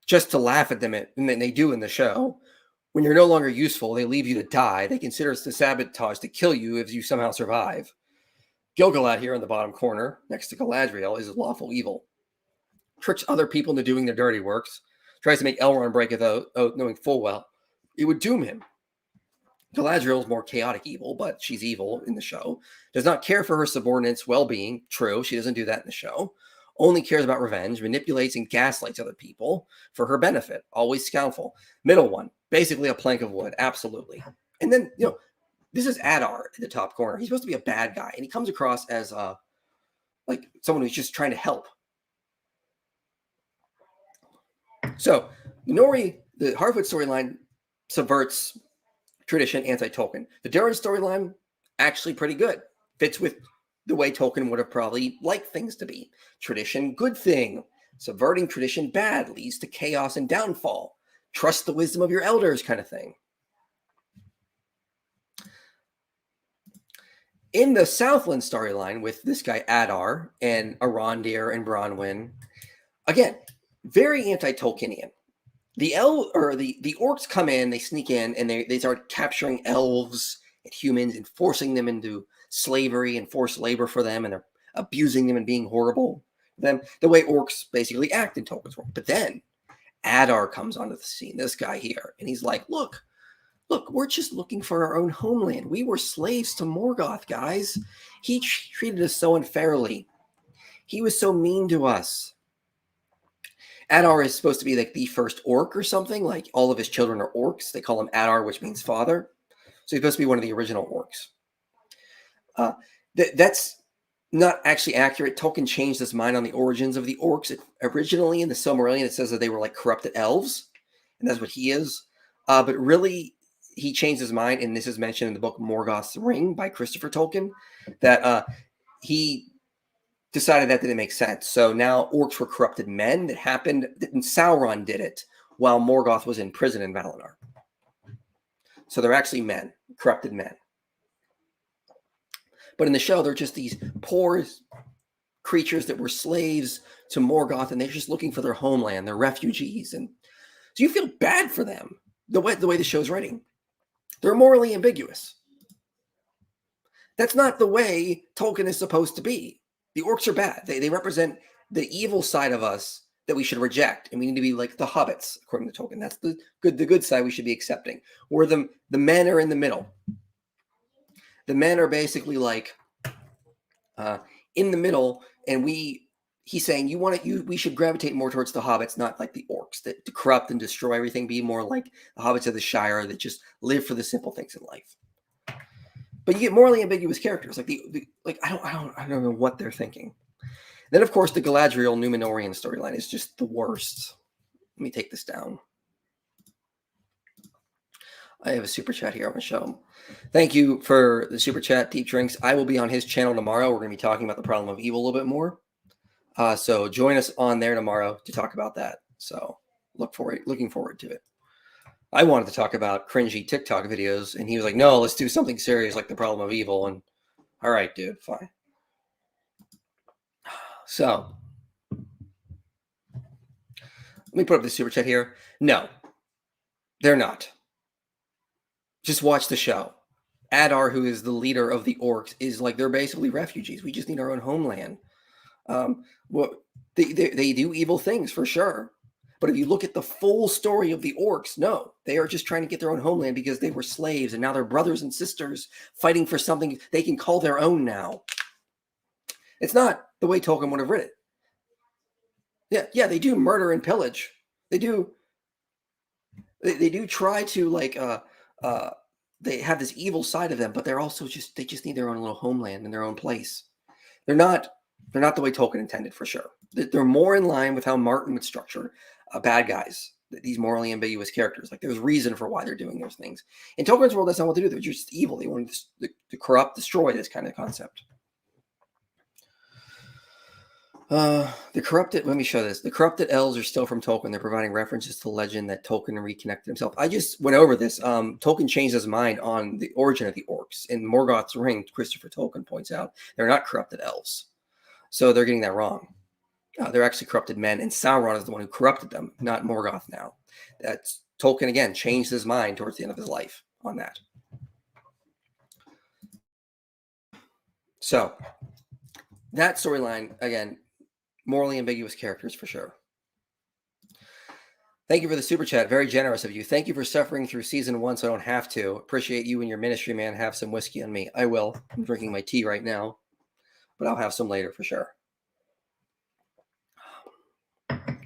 just to laugh at them, and then they do in the show. When you're no longer useful, they leave you to die. They consider it to sabotage, to kill you if you somehow survive. Gil-galad here in the bottom corner, next to Galadriel, is lawful evil. Tricks other people into doing their dirty works. Tries to make Elrond break his oath, knowing full well it would doom him. Galadriel is more chaotic evil, but she's evil in the show. Does not care for her subordinates' well-being. True, she doesn't do that in the show. Only cares about revenge, manipulates and gaslights other people for her benefit. Always scoundrel. Middle one, basically a plank of wood. Absolutely. And then, you know, this is Adar in the top corner. He's supposed to be a bad guy, and he comes across as like someone who's just trying to help. So, the Harfoot storyline subverts tradition, anti-Tolkien. The Durin storyline, actually pretty good. Fits with the way Tolkien would have probably liked things to be. Tradition, good thing. Subverting tradition, bad, leads to chaos and downfall. Trust the wisdom of your elders, kind of thing. In the Southland storyline with this guy Adar and Arondir and Bronwyn, again, very anti-Tolkienian. The orcs come in, they sneak in, and they start capturing elves and humans and forcing them into slavery and forced labor for them, and they're abusing them and being horrible. Them the way orcs basically act in Tolkien's world. But then Adar comes onto the scene, this guy here, and he's like, look, we're just looking for our own homeland. We were slaves to Morgoth, guys. He treated us so unfairly. He was so mean to us. Adar is supposed to be like the first orc or something. Like all of his children are orcs. They call him Adar, which means father. So he's supposed to be one of the original orcs. That's not actually accurate. Tolkien changed his mind on the origins of the orcs. Originally in the Silmarillion, it says that they were like corrupted elves, and that's what he is. But really, he changed his mind, and this is mentioned in the book Morgoth's Ring by Christopher Tolkien, that he decided that didn't make sense. So now orcs were corrupted men. That happened, and Sauron did it while Morgoth was in prison in Valinor. So they're actually men, corrupted men. But in the show, they're just these poor creatures that were slaves to Morgoth, and they're just looking for their homeland. They're refugees. And so you feel bad for them, the way the show's writing. They're morally ambiguous. That's not the way Tolkien is supposed to be. The orcs are bad. They represent the evil side of us that we should reject, and we need to be like the hobbits, according to Tolkien. That's the good side we should be accepting. Where the men are in the middle. The men are basically like in the middle, and he's saying we should gravitate more towards the hobbits, not like the orcs that to corrupt and destroy everything. Be more like the hobbits of the Shire that just live for the simple things in life. But you get morally ambiguous characters like I don't know what they're thinking. Then of course the Galadriel Númenórean storyline is just the worst. Let me take this down. I have a super chat here. I'm going to show him. Thank you for the super chat, Deep Drinks. I will be on his channel tomorrow. We're going to be talking about the problem of evil a little bit more. So join us on there tomorrow to talk about that. So looking forward to it. I wanted to talk about cringy TikTok videos, and he was like, no, let's do something serious like the problem of evil. And all right, dude, fine. So let me put up the super chat here. No, they're not. Just watch the show. Adar, who is the leader of the orcs, is like, they're basically refugees. We just need our own homeland. They do evil things for sure. But if you look at the full story of the orcs, no, they are just trying to get their own homeland because they were slaves, and now they're brothers and sisters fighting for something they can call their own now. It's not the way Tolkien would have written it. Yeah, they do murder and pillage. They do try to like they have this evil side of them, but they're also they just need their own little homeland and their own place. They're not the way Tolkien intended, for sure. They're more in line with how Martin would structure bad guys these morally ambiguous characters. Like there's reason for why they're doing those things. In Tolkien's world, that's not what they do. They're just evil. They want to corrupt, destroy this kind of concept. The corrupted, let me show this. The corrupted elves are still from Tolkien. They're providing references to legend that Tolkien reconnected himself. I just went over this. Tolkien changed his mind on the origin of the orcs. In Morgoth's Ring, Christopher Tolkien points out they're not corrupted elves. So they're getting that wrong. They're actually corrupted men, and Sauron is the one who corrupted them, not Morgoth now. That's Tolkien, again, changed his mind towards the end of his life on that. So that storyline, again, morally ambiguous characters for sure. Thank you for the super chat. Very generous of you. Thank you for suffering through season 1 so I don't have to. Appreciate you and your ministry, man. Have some whiskey on me. I will. I'm drinking my tea right now, but I'll have some later for sure.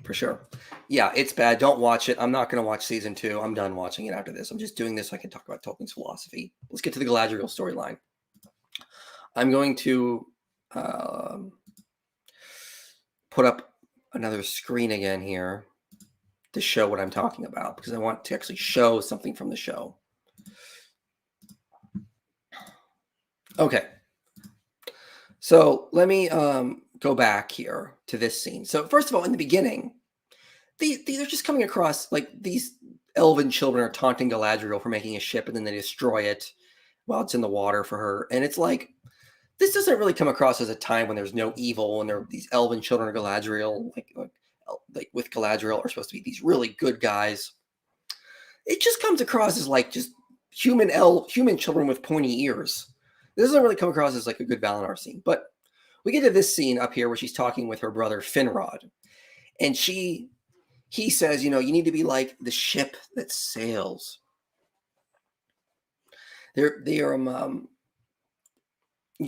For sure. Yeah, it's bad. Don't watch it. I'm not going to watch season 2. I'm done watching it after this. I'm just doing this so I can talk about Tolkien's philosophy. Let's get to the Galadriel storyline. I'm going to put up another screen again here to show what I'm talking about because I want to actually show something from the show. Okay. So let me go back here to this scene. So first of all, in the beginning, these are just coming across like these elven children are taunting Galadriel for making a ship and then they destroy it while it's in the water for her. And it's like, this doesn't really come across as a time when there's no evil and there are these elven children of Galadriel, like with Galadriel are supposed to be these really good guys. It just comes across as like just human children with pointy ears. This doesn't really come across as like a good Valinor scene. But we get to this scene up here where she's talking with her brother Finrod. And he says, you need to be like the ship that sails. You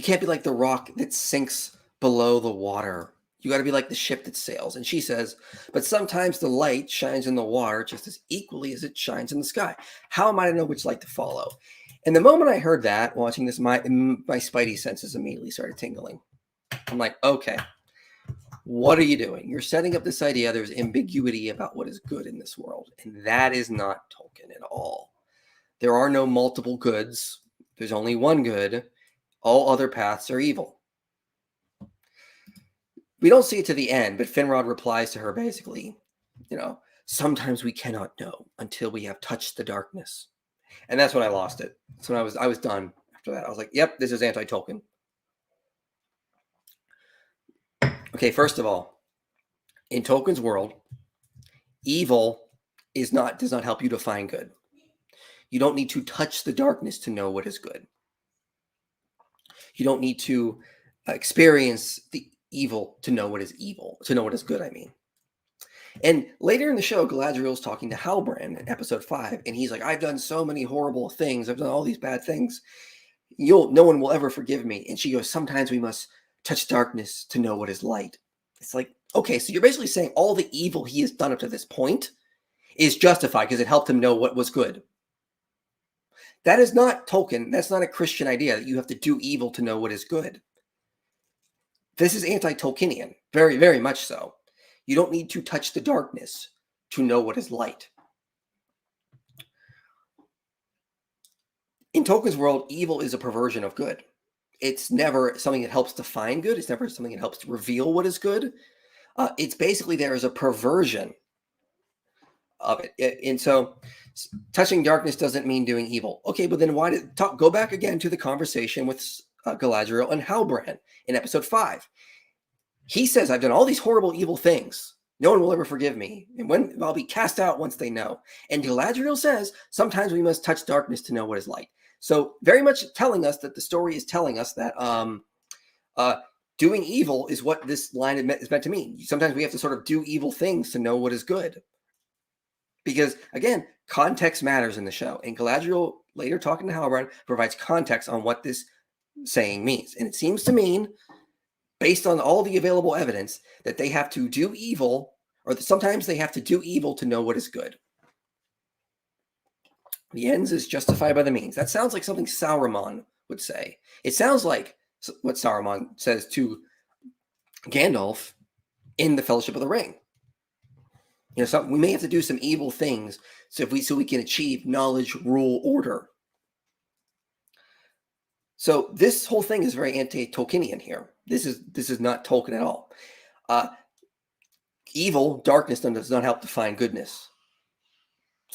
can't be like the rock that sinks below the water. You got to be like the ship that sails. And she says, but sometimes the light shines in the water just as equally as it shines in the sky. How am I to know which light to follow? And the moment I heard that, watching this, my spidey senses immediately started tingling. I'm like, okay, what are you doing? You're setting up this idea there's ambiguity about what is good in this world. And that is not Tolkien at all. There are no multiple goods. There's only one good. All other paths are evil. We don't see it to the end, but Finrod replies to her basically, sometimes we cannot know until we have touched the darkness. And that's when I lost it. So I was done after that. I was like, yep, this is anti-Tolkien. Okay, first of all, in Tolkien's world, evil does not help you to find good. You don't need to touch the darkness to know what is good. You don't need to experience the evil to know what is evil, to know what is good, I mean. And later in the show, Galadriel's talking to Halbrand in episode 5, and he's like, I've done so many horrible things. I've done all these bad things. No one will ever forgive me. And she goes, sometimes we must touch darkness to know what is light. It's like, okay, so you're basically saying all the evil he has done up to this point is justified because it helped him know what was good. That is not Tolkien. That's not a Christian idea that you have to do evil to know what is good. This is anti-Tolkienian, very, very much so. You don't need to touch the darkness to know what is light. In Tolkien's world, evil is a perversion of good. It's never something that helps define good. It's never something that helps to reveal what is good. It's basically there as a perversion of it. And so touching darkness doesn't mean doing evil. Okay, but then go back again to the conversation with Galadriel and Halbrand in episode 5. He says, I've done all these horrible, evil things. No one will ever forgive me. And when I'll be cast out once they know. And Galadriel says, sometimes we must touch darkness to know what is light. So very much telling us that the story is telling us that doing evil is what this line is meant to mean. Sometimes we have to sort of do evil things to know what is good. Because, again, context matters in the show. And Galadriel, later talking to Halbrand, provides context on what this saying means. And it seems to mean, based on all the available evidence, that they have to do evil, or that sometimes they have to do evil to know what is good. The ends is justified by the means. That sounds like something Saruman would say. It sounds like what Saruman says to Gandalf in the Fellowship of the Ring. we may have to do some evil things so we can achieve knowledge, rule, order. So this whole thing is very anti-Tolkienian here. This is not Tolkien at all. Evil, darkness does not help define goodness.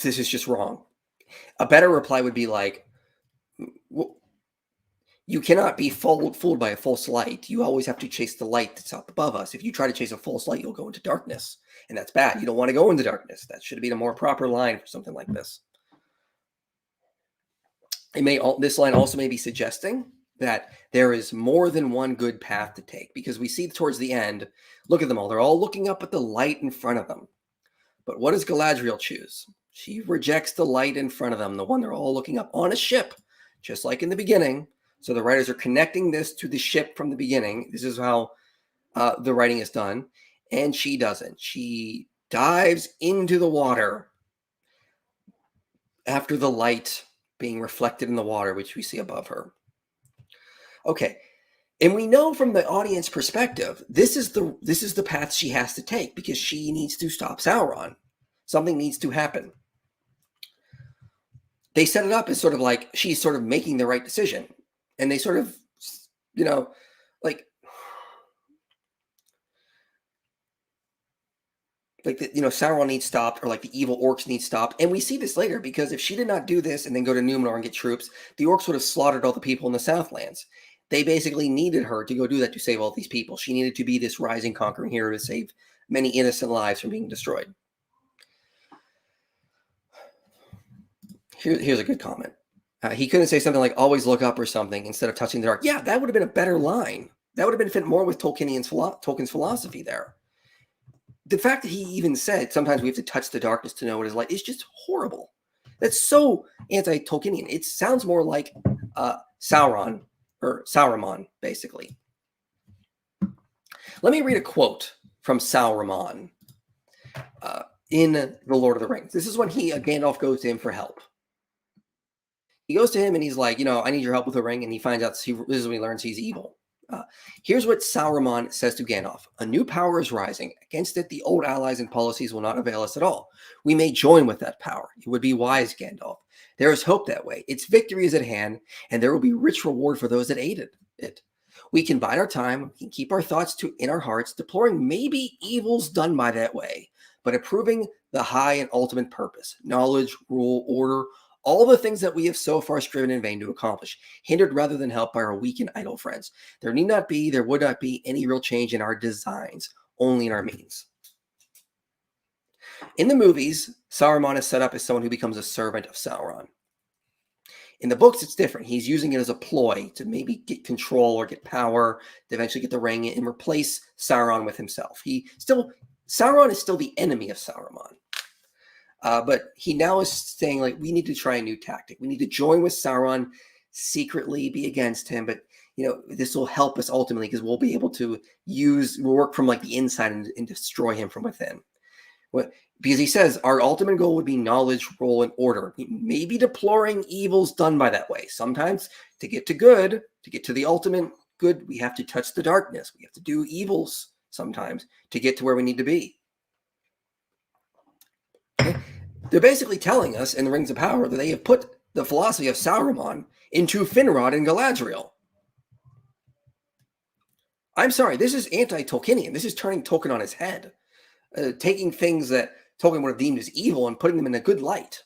This is just wrong. A better reply would be like, you cannot be fooled by a false light. You always have to chase the light that's up above us. If you try to chase a false light, you'll go into darkness, and that's bad. You don't want to go into darkness. That should have been a more proper line for something like this. This line also may be suggesting that there is more than one good path to take, because we see towards the end, look at them all. They're all looking up at the light in front of them. But what does Galadriel choose? She rejects the light in front of them, the one they're all looking up on a ship, just like in the beginning. So the writers are connecting this to the ship from the beginning. This is how the writing is done. And she doesn't. She dives into the water after the light being reflected in the water, which we see above her. Okay. And we know from the audience perspective, this is the path she has to take, because she needs to stop Sauron. Something needs to happen. They set it up as sort of like she's sort of making the right decision. And they sort of, Sauron needs stopped, or like the evil orcs need stopped. And we see this later, because if she did not do this and then go to Numenor and get troops, the orcs would have slaughtered all the people in the Southlands. They basically needed her to go do that to save all these people. She needed to be this rising, conquering hero to save many innocent lives from being destroyed. Here's a good comment. He couldn't say something like always look up or something instead of touching the dark. Yeah, that would have been a better line. That would have been fit more with Tolkien's philosophy there. The fact that he even said sometimes we have to touch the darkness to know what is light is just horrible. That's so anti-Tolkienian. It sounds more like Sauron, or Saruman, basically. Let me read a quote from Saruman in The Lord of the Rings. This is when Gandalf goes to him for help. He goes to him and he's like, I need your help with the ring. And he finds out, this is when he learns he's evil. Here's what Saruman says to Gandalf. A new power is rising. Against it, the old allies and policies will not avail us at all. We may join with that power. It would be wise, Gandalf. There is hope that way. Its victory is at hand, and there will be rich reward for those that aided it. We can bide our time, we can keep our thoughts in our hearts, deploring maybe evils done by that way, but approving the high and ultimate purpose, knowledge, rule, order, all the things that we have so far striven in vain to accomplish, hindered rather than helped by our weak and idle friends. There would not be any real change in our designs, only in our means. In the movies, Saruman is set up as someone who becomes a servant of Sauron. In the books, it's different. He's using it as a ploy to maybe get control or get power, to eventually get the ring and replace Sauron with himself. Sauron is still the enemy of Saruman. But he now is saying, we need to try a new tactic. We need to join with Sauron, secretly be against him. But, this will help us ultimately, because we'll be able to work from the inside and destroy him from within. Because he says our ultimate goal would be knowledge, rule, and order. Maybe deploring evils done by that way. Sometimes to get to good, to get to the ultimate good, we have to touch the darkness. We have to do evils sometimes to get to where we need to be. They're basically telling us in the Rings of Power that they have put the philosophy of Saruman into Finrod and Galadriel. I'm sorry, this is anti-Tolkienian. This is turning Tolkien on his head. Taking things that Tolkien would have deemed as evil and putting them in a good light.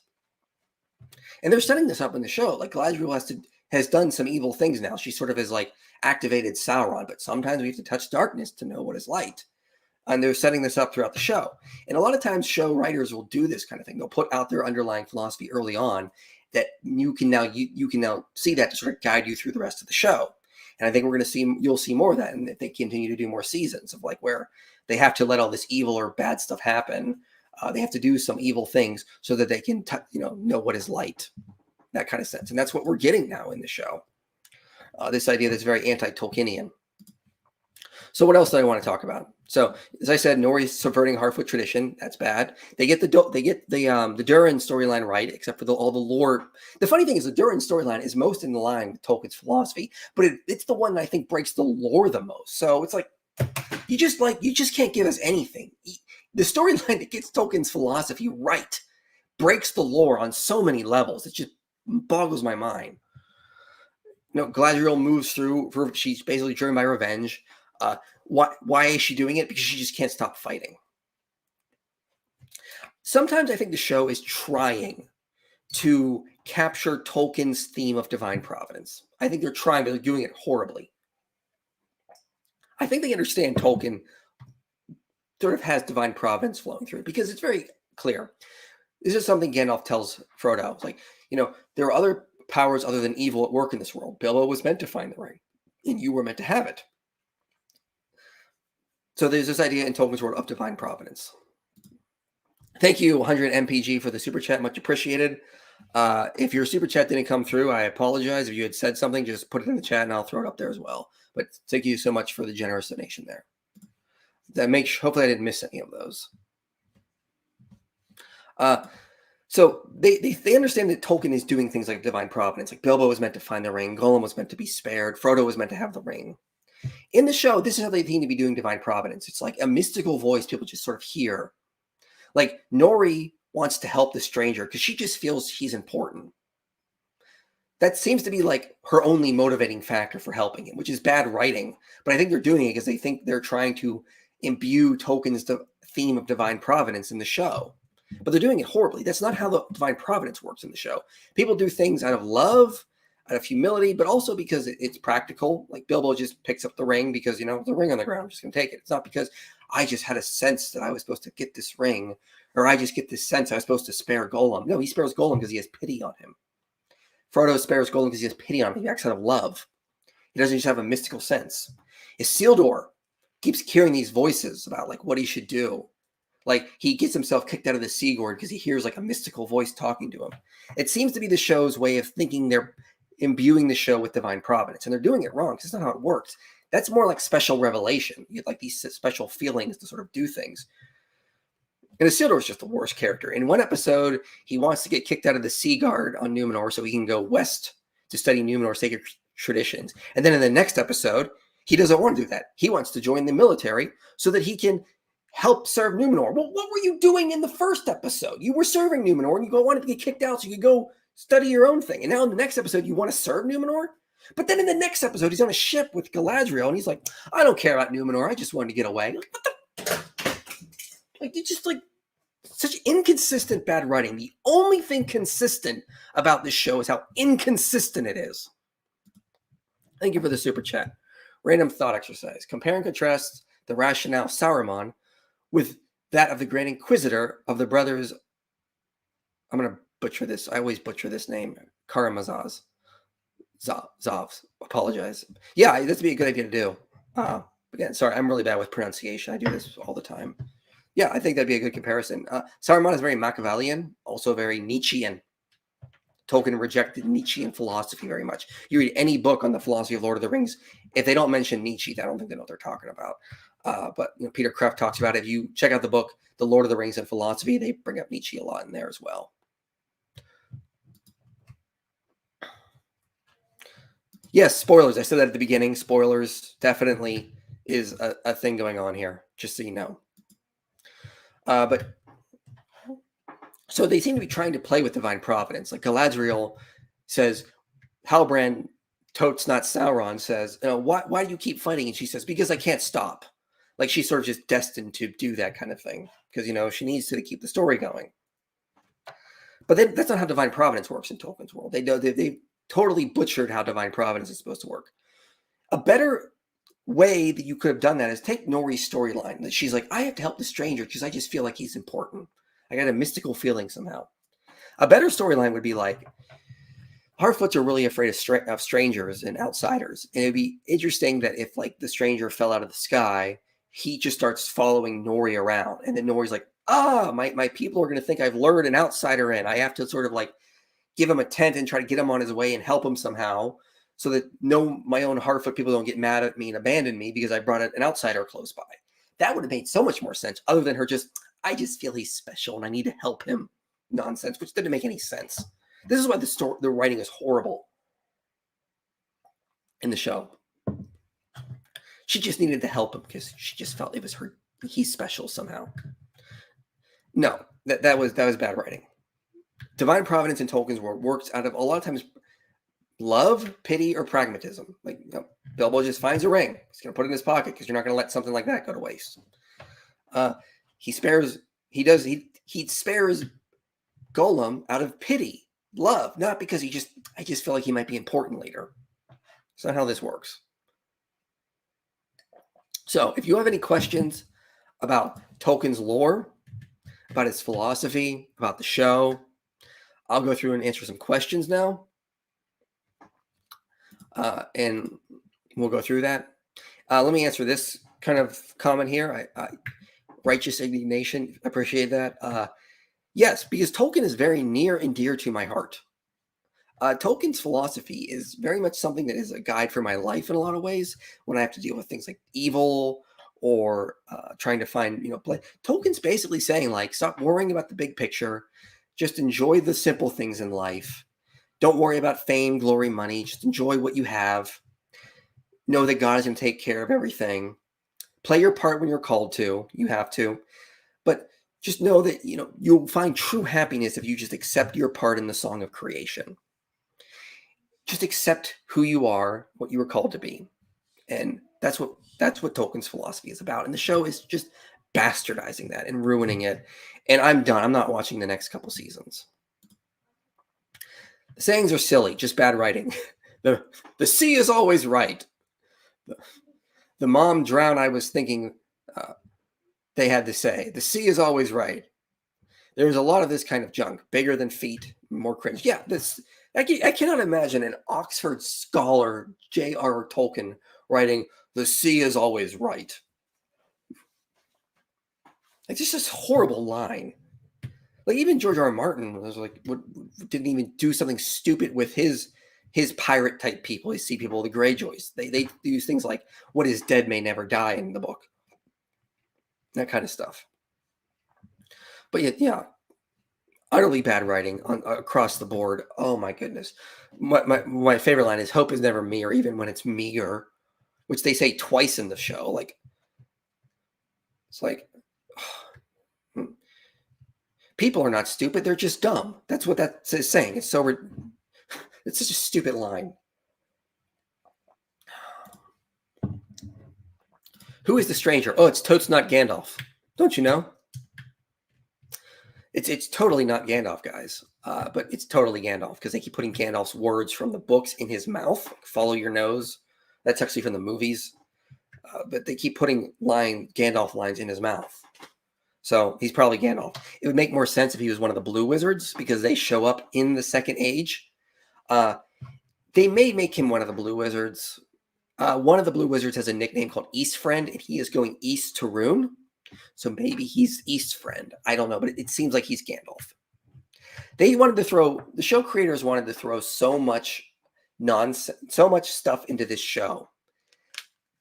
And they're setting this up in the show. Galadriel has done some evil things now. She sort of has activated Sauron, but sometimes we have to touch darkness to know what is light. And they're setting this up throughout the show. And a lot of times show writers will do this kind of thing. They'll put out their underlying philosophy early on that you can now see that to sort of guide you through the rest of the show. And I think you'll see more of that, and if they continue to do more seasons of where they have to let all this evil or bad stuff happen. They have to do some evil things so that they can know what is light, that kind of sense. And that's what we're getting now in the show. This idea that's very anti-Tolkienian. So what else do I want to talk about? So as I said, Nori's subverting Harfoot tradition. That's bad. They get the Durin storyline right, except for all the lore. The funny thing is the Durin storyline is most in line with Tolkien's philosophy, but it's the one that I think breaks the lore the most. So it's you just can't give us anything. the storyline that gets Tolkien's philosophy right breaks the lore on so many levels. It just boggles my mind. Galadriel moves through. She's basically driven by revenge. Why is she doing it? Because she just can't stop fighting. Sometimes I think the show is trying to capture Tolkien's theme of divine providence. I think they're trying, but they're doing it horribly. I think they understand Tolkien sort of has divine providence flowing through, because it's very clear. This is something Gandalf tells Frodo. It's like, there are other powers other than evil at work in this world. Bilbo was meant to find the ring, and you were meant to have it. So there's this idea in Tolkien's world of divine providence. Thank you, 100 MPG, for the super chat. Much appreciated. If your super chat didn't come through, I apologize. If you had said something, just put it in the chat and I'll throw it up there as well. But thank you so much for the generous donation there. Hopefully I didn't miss any of those. So they understand that Tolkien is doing things like divine providence. Like Bilbo was meant to find the ring. Gollum was meant to be spared. Frodo was meant to have the ring. In the show, this is how they seem to be doing divine providence. It's like a mystical voice people just sort of hear. Like Nori wants to help the stranger because she just feels he's important. That seems to be like her only motivating factor for helping him, which is bad writing. But I think they're doing it because they think they're trying to imbue Tolkien's theme of divine providence in the show. But they're doing it horribly. That's not how the divine providence works in the show. People do things out of love, out of humility, but also because it's practical. Like Bilbo just picks up the ring because, the ring on the ground, I'm just going to take it. It's not because I just had a sense that I was supposed to get this ring, or I just get this sense I was supposed to spare Gollum. No, he spares Gollum because he has pity on him. Frodo spares Gollum because he has pity on him. He acts out of love. He doesn't just have a mystical sense. Isildur keeps hearing these voices about like what he should do. Like he gets himself kicked out of the Sea Gourd because he hears like a mystical voice talking to him. It seems to be the show's way of thinking they're imbuing the show with divine providence, and they're doing it wrong because it's not how it works. That's more like special revelation. You have like these special feelings to sort of do things. And Isildur is just the worst character. In one episode, he wants to get kicked out of the Sea Guard on Numenor so he can go west to study Numenor's sacred traditions. And then in the next episode, he doesn't want to do that. He wants to join the military so that he can help serve Numenor. Well, what were you doing in the first episode? You were serving Numenor, and you wanted to get kicked out so you could go study your own thing. And now in the next episode, you want to serve Numenor? But then in the next episode, he's on a ship with Galadriel, and he's like, I don't care about Numenor. I just wanted to get away. Like, what the? Like, it's just like such inconsistent bad writing. The only thing consistent about this show is how inconsistent it is. Thank you for the super chat. Random thought exercise. Compare and contrast the rationale of Saruman with that of the Grand Inquisitor of the brothers. I'm going to butcher this. I always butcher this name. Karamazov. Zavs. Apologize. Yeah, this would be a good idea to do. Again, sorry, I'm really bad with pronunciation. I do this all the time. Yeah, I think that'd be a good comparison. Saruman is very Machiavellian, also very Nietzschean. Tolkien rejected Nietzschean philosophy very much. You read any book on the philosophy of Lord of the Rings, if they don't mention Nietzsche, I don't think they know what they're talking about. But Peter Kreeft talks about it. If you check out the book, The Lord of the Rings and Philosophy, they bring up Nietzsche a lot in there as well. Yes, spoilers. I said that at the beginning. Spoilers definitely is a thing going on here, just so you know. But so they seem to be trying to play with divine providence. Like Galadriel says, Halbrand, totes not Sauron, says, why do you keep fighting? And she says, because I can't stop. Like she's sort of just destined to do that kind of thing because, she needs to keep the story going. But that's not how divine providence works in Tolkien's world. They totally butchered how divine providence is supposed to work. A better way that you could have done that is take Nori's storyline. That she's like, I have to help the stranger because I just feel like he's important. I got a mystical feeling somehow. A better storyline would be like, Harfoots are really afraid of strangers and outsiders. And it'd be interesting that if like the stranger fell out of the sky, he just starts following Nori around. And then Nori's like, my people are going to think I've lured an outsider in. I have to sort of like give him a tent and try to get him on his way and help him somehow so that my own Harfoot people don't get mad at me and abandon me because I brought an outsider close by. That would have made so much more sense other than her I just feel he's special and I need to help him nonsense, which didn't make any sense. This is why the writing is horrible in the show. She just needed to help him because she just felt he's special somehow. No, that was bad writing. Divine Providence in Tolkien's world works out of a lot of times love, pity, or pragmatism. Like, Bilbo just finds a ring. He's going to put it in his pocket because you're not going to let something like that go to waste. He spares Gollum out of pity, love, not because I just feel like he might be important later. That's not how this works. So if you have any questions about Tolkien's lore, about his philosophy, about the show, I'll go through and answer some questions now. And we'll go through that. Let me answer this kind of comment here. Righteous indignation, appreciate that. Yes, because Tolkien is very near and dear to my heart. Tolkien's philosophy is very much something that is a guide for my life in a lot of ways when I have to deal with things like evil or trying to find, play. Tolkien's basically saying, like, stop worrying about the big picture. Just enjoy the simple things in life. Don't worry about fame, glory, money. Just enjoy what you have. Know that God is going to take care of everything. Play your part when you're called to. You have to. But just know that, you'll find true happiness if you just accept your part in the song of creation. Just accept who you are, what you were called to be. And that's what Tolkien's philosophy is about. And the show is just bastardizing that and ruining it. And I'm done. I'm not watching the next couple seasons. The sayings are silly, just bad writing. The sea is always right. The mom drowned, I was thinking they had to say. The sea is always right. There's a lot of this kind of junk. Bigger than feet, more cringe. Yeah, I cannot imagine an Oxford scholar, J.R.R. Tolkien, writing, the sea is always right. Like, just this horrible line. Like, even George R. R. Martin was like, didn't even do something stupid with his pirate type people, his sea people, the Greyjoys. They use things like, what is dead may never die in the book. That kind of stuff. But yet, yeah, utterly bad writing across the board. Oh my goodness. My favorite line is, hope is never mere, even when it's meager, which they say twice in the show. Like, it's like, people are not stupid, they're just dumb. That's what that is saying. It's such a stupid line. Who is the stranger? Oh, it's totes not Gandalf. Don't you know? It's totally not Gandalf, guys. But it's totally Gandalf because they keep putting Gandalf's words from the books in his mouth. Follow your nose. That's actually from the movies. But they keep putting Gandalf lines in his mouth. So he's probably Gandalf. It would make more sense if he was one of the Blue Wizards because they show up in the Second Age. They may make him one of the Blue Wizards. One of the Blue Wizards has a nickname called East Friend, and he is going east to Rune. So maybe he's East Friend. I don't know, but it seems like he's Gandalf. The show creators wanted to throw so much nonsense, so much stuff into this show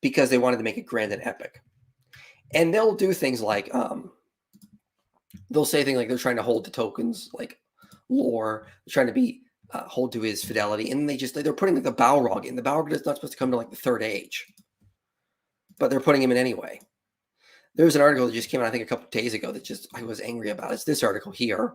because they wanted to make it grand and epic. And they'll do things like, they'll say things like they're trying to hold to Tolkien's like lore, they're trying to be hold to his fidelity, and they're putting like the Balrog in. The Balrog is not supposed to come to like the Third Age, but they're putting him in anyway. There was an article that just came out, I think, a couple of days ago that I was angry about. It's this article here.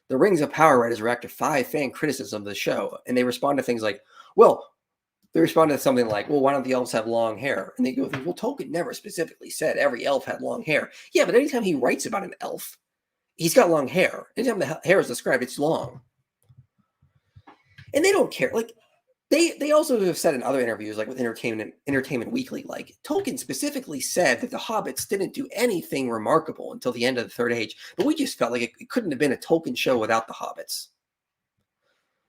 The Rings of Power writers react to 5 fan criticism of the show, and they respond to things like, they respond to something like, why don't the elves have long hair? And they go, Tolkien never specifically said every elf had long hair. Yeah, but anytime he writes about an elf, he's got long hair. Anytime the hair is described, it's long. And they don't care. Like, they also have said in other interviews, like with Entertainment Weekly, like Tolkien specifically said that the hobbits didn't do anything remarkable until the end of the Third Age, but we just felt like it couldn't have been a Tolkien show without the hobbits.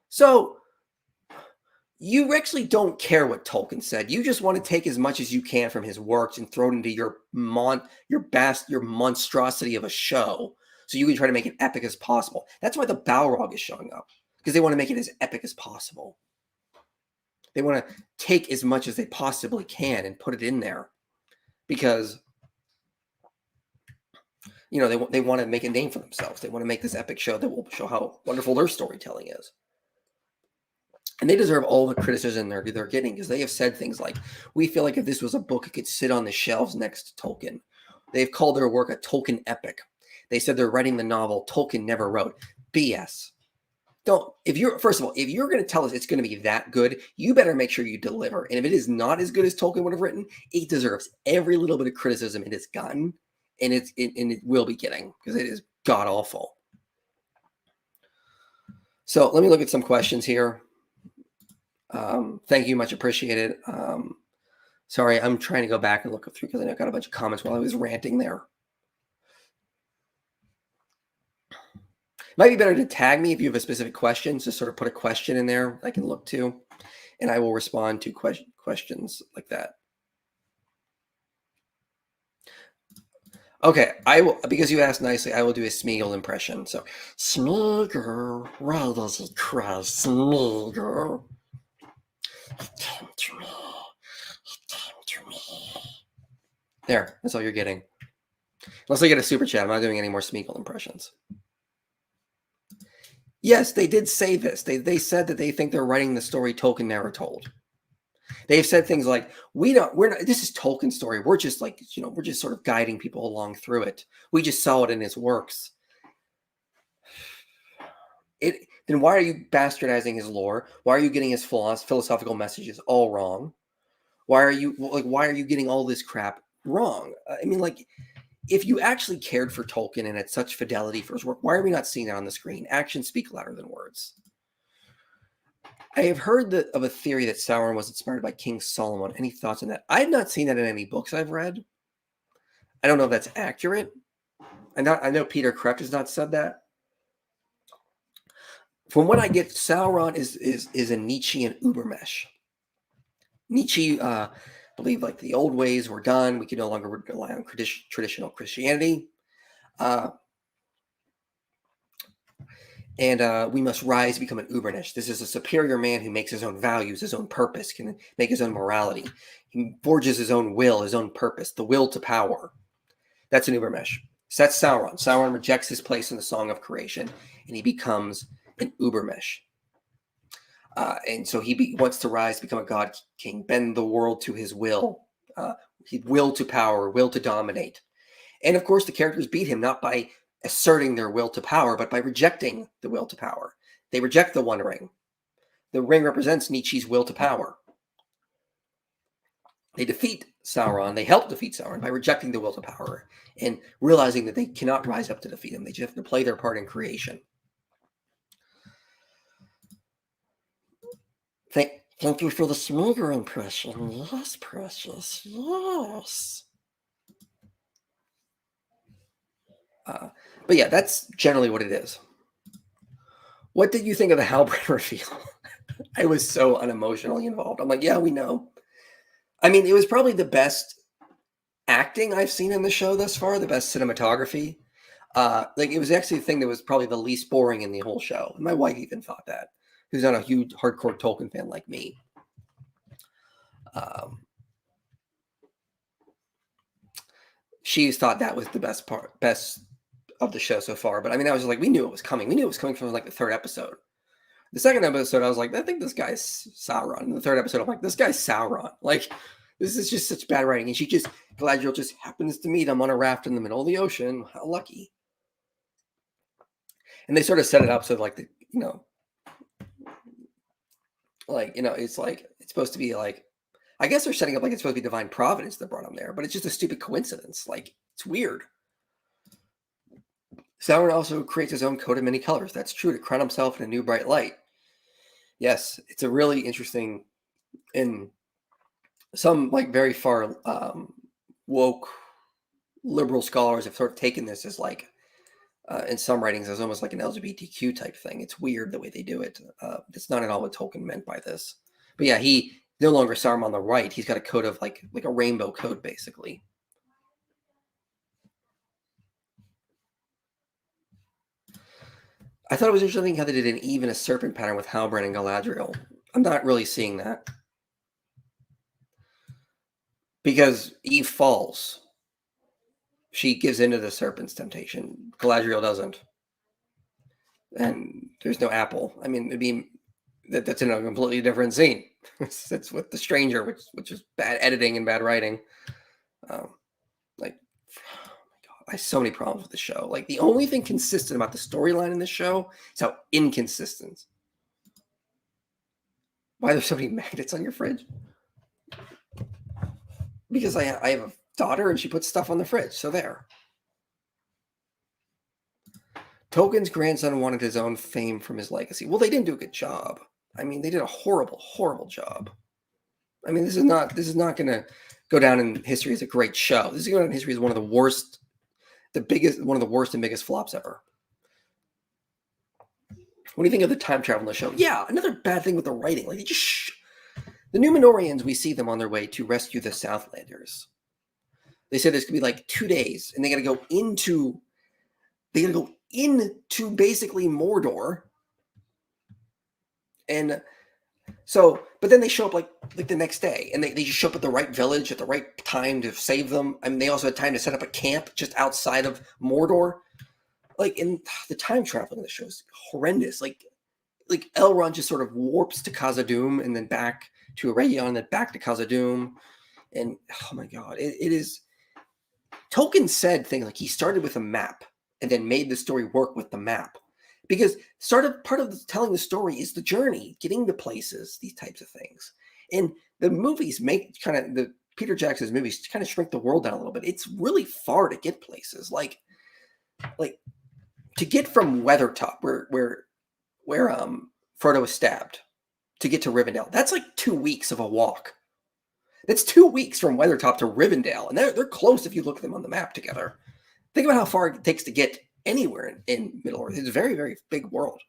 So you actually don't care what Tolkien said. You just want to take as much as you can from his works and throw it into your monstrosity of a show, so you can try to make it epic as possible. That's why the Balrog is showing up, because they want to make it as epic as possible. They want to take as much as they possibly can and put it in there because, they want to make a name for themselves. They want to make this epic show that will show how wonderful their storytelling is. And they deserve all the criticism they're getting because they have said things like, we feel like if this was a book, it could sit on the shelves next to Tolkien. They've called their work a Tolkien epic. They said they're writing the novel Tolkien never wrote. BS. First of all, if you're going to tell us it's going to be that good, you better make sure you deliver. And if it is not as good as Tolkien would have written, it deserves every little bit of criticism it has gotten, and it will be getting, because it is god awful. So let me look at some questions here. Thank you, much appreciated. Sorry, I'm trying to go back and look through because I got a bunch of comments while I was ranting there. Might be better to tag me if you have a specific question, so sort of put a question in there I can look to, and I will respond to questions like that. Okay, I will, because you asked nicely, I will do a Smeagol impression. So, Smeagol, why does he cry? Smeagol, he came to me. He came to me. There, that's all you're getting. Unless I get a super chat, I'm not doing any more Smeagol impressions. Yes, they did say this. They said that they think they're writing the story Tolkien never told. They've said things like, this is Tolkien's story. We're just like, we're just sort of guiding people along through it. We just saw it in his works. Then why are you bastardizing his lore? Why are you getting his philosophical messages all wrong? Why are you getting all this crap wrong? I mean, like, if you actually cared for Tolkien and had such fidelity for his work, why are we not seeing that on the screen? Actions speak louder than words. I have heard of a theory that Sauron was inspired by King Solomon. Any thoughts on that? I have not seen that in any books I've read. I don't know if that's accurate. I know Peter Kreeft has not said that. From what I get, Sauron is a Nietzschean Ubermensch. Nietzsche believed like the old ways were done. We could no longer rely on traditional Christianity. And we must rise to become an Ubermensch. This is a superior man who makes his own values, his own purpose, can make his own morality. He forges his own will, his own purpose, the will to power. That's an Ubermensch. So that's Sauron. Sauron rejects his place in the song of creation, and he becomes an Ubermensch. And so he wants to rise, become a god king, bend the world to his will, will to power, will to dominate. And of course, the characters beat him not by asserting their will to power, but by rejecting the will to power. They reject the One Ring. The ring represents Nietzsche's will to power. They defeat Sauron. They help defeat Sauron by rejecting the will to power and realizing that they cannot rise up to defeat him. They just have to play their part in creation. Thank you for the Smeagol impression. Yes, precious. Yes. But yeah, that's generally what it is. What did you think of the Halbrand reveal? I was so unemotionally involved. I'm like, yeah, we know. I mean, it was probably the best acting I've seen in the show thus far, the best cinematography. It was actually the thing that was probably the least boring in the whole show. My wife even thought that, who's not a huge hardcore Tolkien fan like me. She's thought that was the best of the show so far. But I mean, I was like, we knew it was coming. We knew it was coming from like the third episode. The second episode, I was like, I think this guy's Sauron. In the third episode, I'm like, this guy's Sauron. Like, this is just such bad writing. And Galadriel just happens to meet him on a raft in the middle of the ocean. How lucky. And they sort of set it up so like, it's like, it's supposed to be like, I guess they're setting up like it's supposed to be Divine Providence that brought him there, but it's just a stupid coincidence. Like, it's weird. Sauron also creates his own coat of many colors. That's true, to crown himself in a new bright light. Yes, it's a really interesting, and some like very far woke liberal scholars have sort of taken this as like, in some writings, as almost like an LGBTQ type thing. It's weird the way they do it. It's not at all what Tolkien meant by this. But yeah, he no longer Sauron on the right. He's got a coat of like a rainbow coat, basically. I thought it was interesting how they did even a serpent pattern with Halbrand and Galadriel. I'm not really seeing that. Because Eve falls. She gives into the serpent's temptation. Galadriel doesn't. And there's no apple. I mean, that's in a completely different scene. It's with the stranger, which is bad editing and bad writing. Oh my God. I have so many problems with the show. Like, the only thing consistent about the storyline in this show is how inconsistent. Why are there so many magnets on your fridge? Because I have a daughter and she puts stuff on the fridge. So there. Tolkien's grandson wanted his own fame from his legacy. Well, they didn't do a good job. I mean, they did a horrible, horrible job. I mean, this is not going to go down in history as a great show. This is going to go down in history as one of the worst, one of the worst and biggest flops ever. What do you think of the time travel in the show? Yeah, another bad thing with the writing. Like, the Numenorians, we see them on their way to rescue the Southlanders. They said there's going to be like 2 days, and they got to go into basically Mordor. And so, but then they show up like the next day, and they just show up at the right village at the right time to save them. I mean, they also had time to set up a camp just outside of Mordor. Like, in the time traveling in the show is horrendous. Like Elrond just sort of warps to Khazad-dûm and then back to Eregion and then back to Khazad-dûm. And oh my God, it is. Tolkien said things like he started with a map and then made the story work with the map. Because part of telling the story is the journey, getting to places, these types of things. And the movies the Peter Jackson's movies kind of shrink the world down a little bit. It's really far to get places. Like to get from Weathertop, where Frodo was stabbed, to get to Rivendell, that's like 2 weeks of a walk. That's 2 weeks from Weathertop to Rivendell, and they're close if you look at them on the map together. Think about how far it takes to get anywhere in Middle-earth. It's a very, very big world.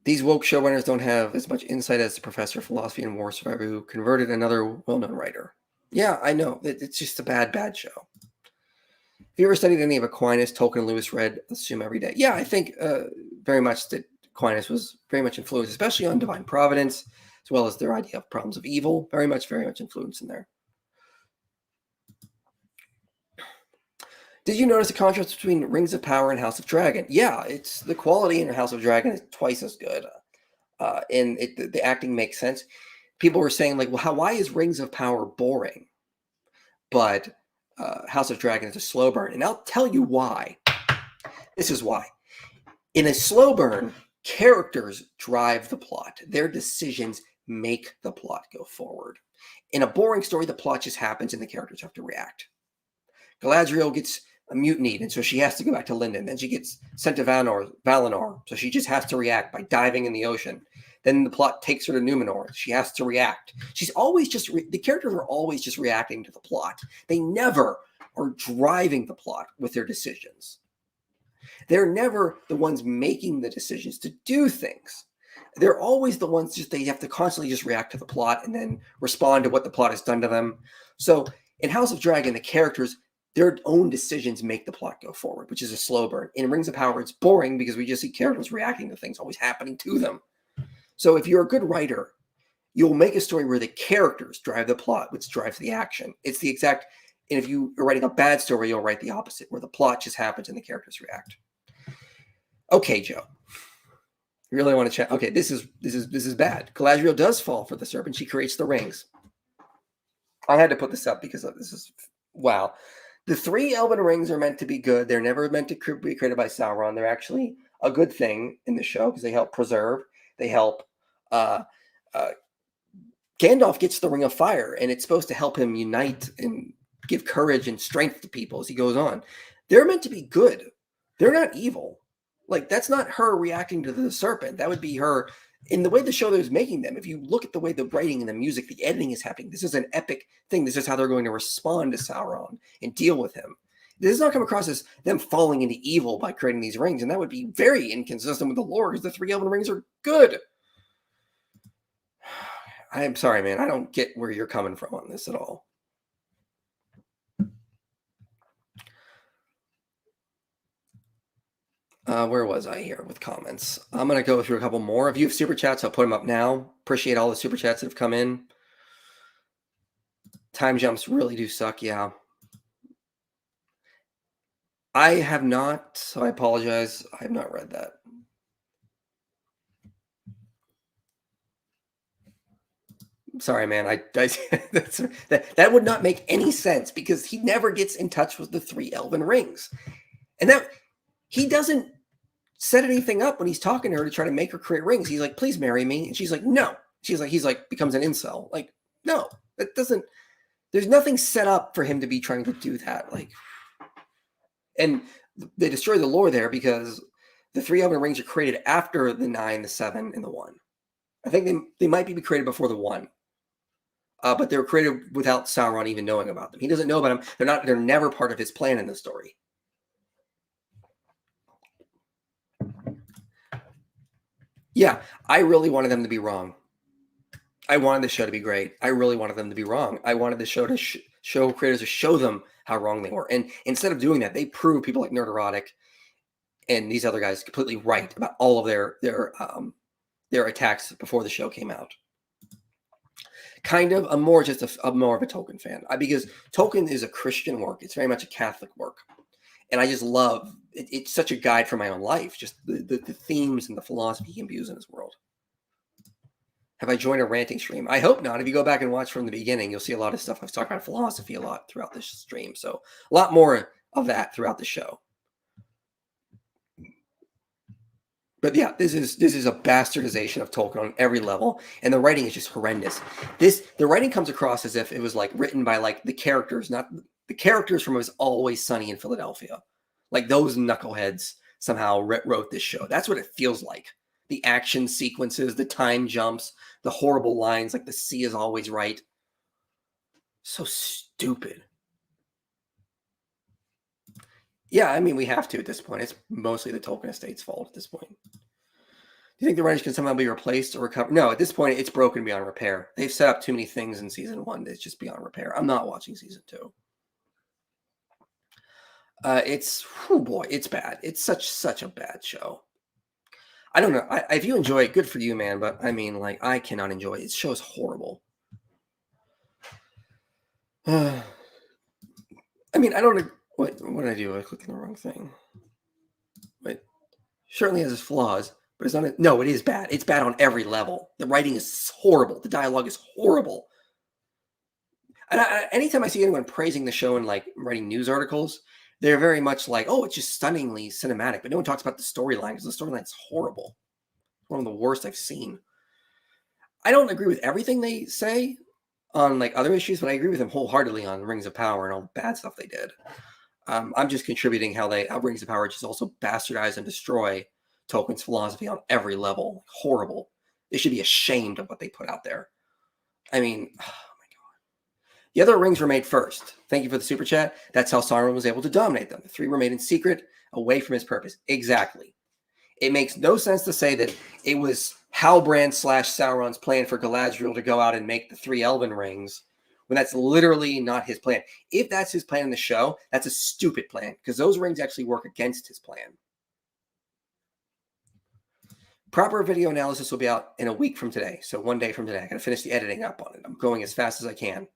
These woke showrunners don't have as much insight as the professor of philosophy and war survivor who converted another well-known writer. Yeah, I know. It's just a bad, bad show. Have you ever studied any of Aquinas, Tolkien, and Lewis read Assume Every Day? Yeah, I think very much that Aquinas was very much influenced, especially on Divine Providence, as well as their idea of problems of evil. Very much influence in there. Did you notice the contrast between Rings of Power and House of Dragon? Yeah, it's the quality in House of Dragon is twice as good, and the acting makes sense. People were saying like, well, why is Rings of Power boring, but House of Dragon is a slow burn? And I'll tell you why. This is why. In a slow burn, characters drive the plot. Their decisions make the plot go forward. In a boring story, the plot just happens and the characters have to react. Galadriel gets mutinied, and so she has to go back to Lindon. Then she gets sent to Valinor, so she just has to react by diving in the ocean. Then the plot takes her to Numenor. She has to react. She's always just the characters are always just reacting to the plot. They never are driving the plot with their decisions. They're never the ones making the decisions to do things. They're always the ones they have to constantly just react to the plot and then respond to what the plot has done to them. So in House of Dragon, the characters, their own decisions make the plot go forward, which is a slow burn. In Rings of Power, it's boring because we just see characters reacting to things always happening to them. So if you're a good writer, you'll make a story where the characters drive the plot, which drives the action. It's the exact, and if you are writing a bad story, you'll write the opposite, where the plot just happens and the characters react. Okay, Joe. You really want to chat? Okay, this is bad. Galadriel does fall for the serpent. She creates the rings. I had to put this up because this is wow. The 3 elven rings are meant to be good. They're never meant to be created by Sauron. They're actually a good thing in the show because they help preserve. They help. Gandalf gets the Ring of Fire, and it's supposed to help him unite and give courage and strength to people as he goes on. They're meant to be good. They're not evil. Like, that's not her reacting to the serpent. That would be her in the way the show is making them. If you look at the way the writing and the music, the editing is happening, this is an epic thing. This is how they're going to respond to Sauron and deal with him. This does not come across as them falling into evil by creating these rings, and that would be very inconsistent with the lore because the 3 elven rings are good. I'm sorry, man. I don't get where you're coming from on this at all. Where was I here with comments? I'm going to go through a couple more. If you have super chats, I'll put them up now. Appreciate all the super chats that have come in. Time jumps really do suck, yeah. I have not, so I apologize. I have not read that. sorry, man. That would not make any sense because he never gets in touch with the 3 elven rings. And that he doesn't set anything up when he's talking to her to try to make her create rings. He's like, please marry me. And she's like, no. He's like, becomes an incel. Like, no, that doesn't, there's nothing set up for him to be trying to do that. Like, and they destroy the lore there because the 3 elven rings are created after the 9, the 7, and the 1. I think they might be created before the 1. But they were created without Sauron even knowing about them. He doesn't know about them. They're never part of his plan in the story. Yeah, I really wanted them to be wrong. I wanted the show to be great. I really wanted them to be wrong. I wanted the show to show creators to show them how wrong they were. And instead of doing that, they proved people like Nerderotic and these other guys completely right about all of their attacks before the show came out. Kind of, I'm more of a Tolkien fan because Tolkien is a Christian work. It's very much a Catholic work. And I just love it. It's such a guide for my own life, just the themes and the philosophy he imbues in his world. Have I joined a ranting stream? I hope not. If you go back and watch from the beginning, you'll see a lot of stuff. I've talked about philosophy a lot throughout this stream. So a lot more of that throughout the show. But yeah, this is a bastardization of Tolkien on every level, and the writing is just horrendous. The writing comes across as if it was like written by like the characters, not the characters from It Was Always Sunny in Philadelphia. Like those knuckleheads somehow wrote this show. That's what it feels like. The action sequences, the time jumps, the horrible lines, like the sea is always right. So stupid. Yeah, I mean, we have to at this point. It's mostly the Tolkien estate's fault at this point. Do you think the writers can somehow be replaced or recover? No, at this point, it's broken beyond repair. They've set up too many things in season 1 that's just beyond repair. I'm not watching season 2. It's bad. It's such a bad show. I don't know. If you enjoy it, good for you, man. But I mean, like, I cannot enjoy it. This show's horrible. I mean, I don't. What did I do? I clicked on the wrong thing. But certainly has its flaws, but it's not. No, it is bad. It's bad on every level. The writing is horrible. The dialogue is horrible. And anytime I see anyone praising the show and like writing news articles, they're very much like, "Oh, it's just stunningly cinematic," but no one talks about the storyline because the storyline's horrible. One of the worst I've seen. I don't agree with everything they say on like other issues, but I agree with them wholeheartedly on Rings of Power and all the bad stuff they did. I'm just contributing how Rings of Power just also bastardize and destroy Tolkien's philosophy on every level. Horrible. They should be ashamed of what they put out there. I mean, oh my God. The other rings were made first. Thank you for the super chat. That's how Saruman was able to dominate them. The 3 were made in secret, away from his purpose. Exactly. It makes no sense to say that it was Halbrand / Sauron's plan for Galadriel to go out and make the 3 elven rings when that's literally not his plan. If that's his plan in the show, that's a stupid plan because those rings actually work against his plan. Proper video analysis will be out in a week from today. So 1 day from today. I got to finish the editing up on it. I'm going as fast as I can.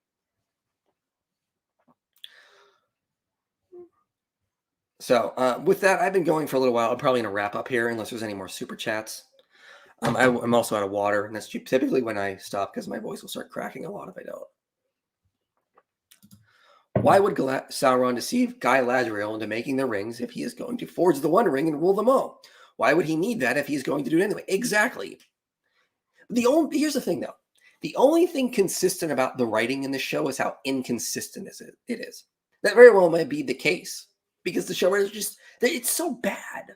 So with that, I've been going for a little while. I'm probably going to wrap up here unless there's any more super chats. I'm also out of water, and that's typically when I stop because my voice will start cracking a lot if I don't. Why would Sauron deceive Galadriel into making the rings if he is going to forge the One Ring and rule them all? Why would he need that if he's going to do it anyway? Exactly. Here's the thing, though. The only thing consistent about the writing in the show is how inconsistent it is. That very well might be the case because the show writers it's so bad.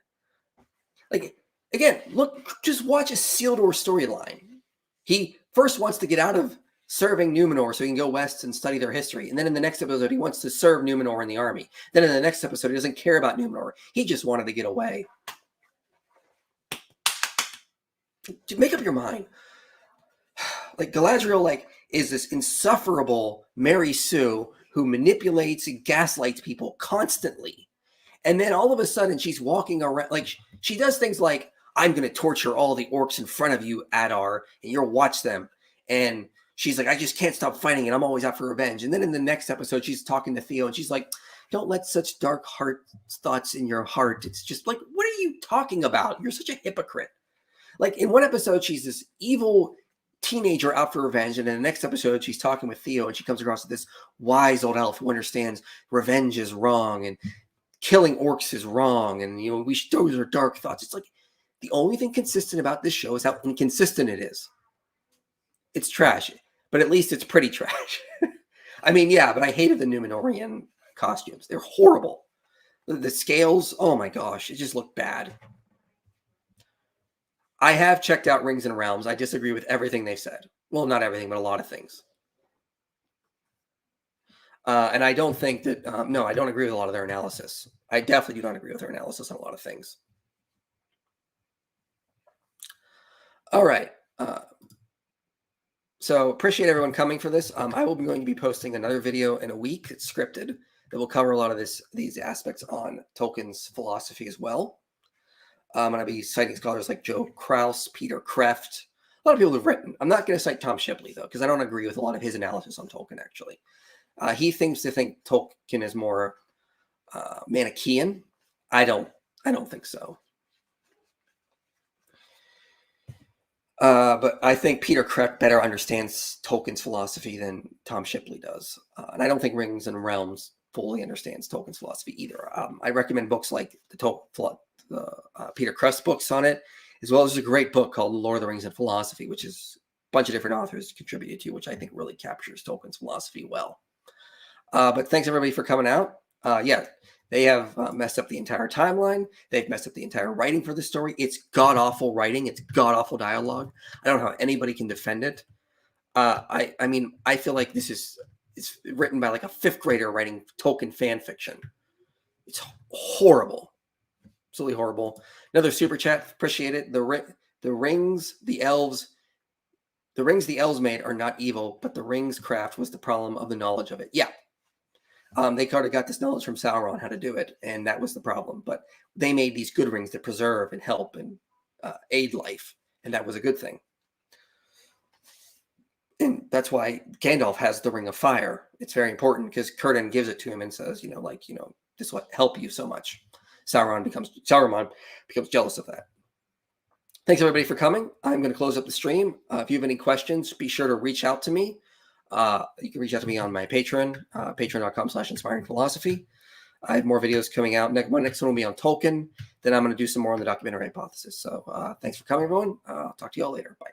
Like, again, just watch a Isildur storyline. He first wants to get out of serving Numenor so he can go west and study their history. And then in the next episode, he wants to serve Numenor in the army. Then in the next episode, he doesn't care about Numenor. He just wanted to get away. Make up your mind. Like Galadriel, is this insufferable Mary Sue who manipulates and gaslights people constantly. And then all of a sudden she's walking around, she does things like, I'm going to torture all the orcs in front of you, Adar, and you'll watch them. And she's like, I just can't stop fighting and I'm always out for revenge. And then in the next episode, she's talking to Theo and she's like, don't let such dark thoughts in your heart. It's just like, what are you talking about? You're such a hypocrite. Like in one episode, she's this evil teenager out for revenge, and in the next episode, she's talking with Theo, and she comes across this wise old elf who understands revenge is wrong and killing orcs is wrong, and those are dark thoughts. It's like the only thing consistent about this show is how inconsistent it is. It's trash, but at least it's pretty trash. I mean, yeah, but I hated the Numenorian costumes. They're horrible. The scales, oh my gosh, it just looked bad. I have checked out Rings and Realms. I disagree with everything they said. Well, not everything, but a lot of things. And I don't think that, no, I don't agree with a lot of their analysis. I definitely do not agree with their analysis on a lot of things. All right. So appreciate everyone coming for this. I will be going to be posting another video in a week. It's scripted that will cover a lot of these aspects on Tolkien's philosophy as well. And I'll be citing scholars like Joe Kraus, Peter Kreft, a lot of people who've written. I'm not going to cite Tom Shipley, though, because I don't agree with a lot of his analysis on Tolkien, actually. He seems to think Tolkien is more Manichaean. I don't think so. But I think Peter Kreft better understands Tolkien's philosophy than Tom Shipley does. And I don't think Rings and Realms fully understands Tolkien's philosophy either. I recommend books like the Peter Kreft books on it, as well as a great book called Lord of the Rings and Philosophy, which is a bunch of different authors contributed to, which I think really captures Tolkien's philosophy well. But thanks everybody for coming out. Yeah, they have messed up the entire timeline. They've messed up the entire writing for the story. It's god-awful writing. It's god-awful dialogue. I don't know how anybody can defend it. I mean, I feel like it's written by like a fifth grader writing Tolkien fan fiction. It's horrible. Absolutely horrible. Another super chat. Appreciate it. The rings the elves made are not evil, but the rings craft was the problem of the knowledge of it. Yeah. They kind of got this knowledge from Sauron how to do it, and that was the problem. But they made these good rings to preserve and help and aid life, and that was a good thing. And that's why Gandalf has the Ring of Fire. It's very important because Círdan gives it to him and says, this will help you so much. Saruman becomes jealous of that. Thanks everybody for coming. I'm going to close up the stream. If you have any questions, be sure to reach out to me. You can reach out to me on my Patreon, patreon.com/inspiringphilosophy. I have more videos coming out. My next one will be on Tolkien. Then I'm going to do some more on the documentary hypothesis. So thanks for coming, everyone. I'll talk to you all later. Bye.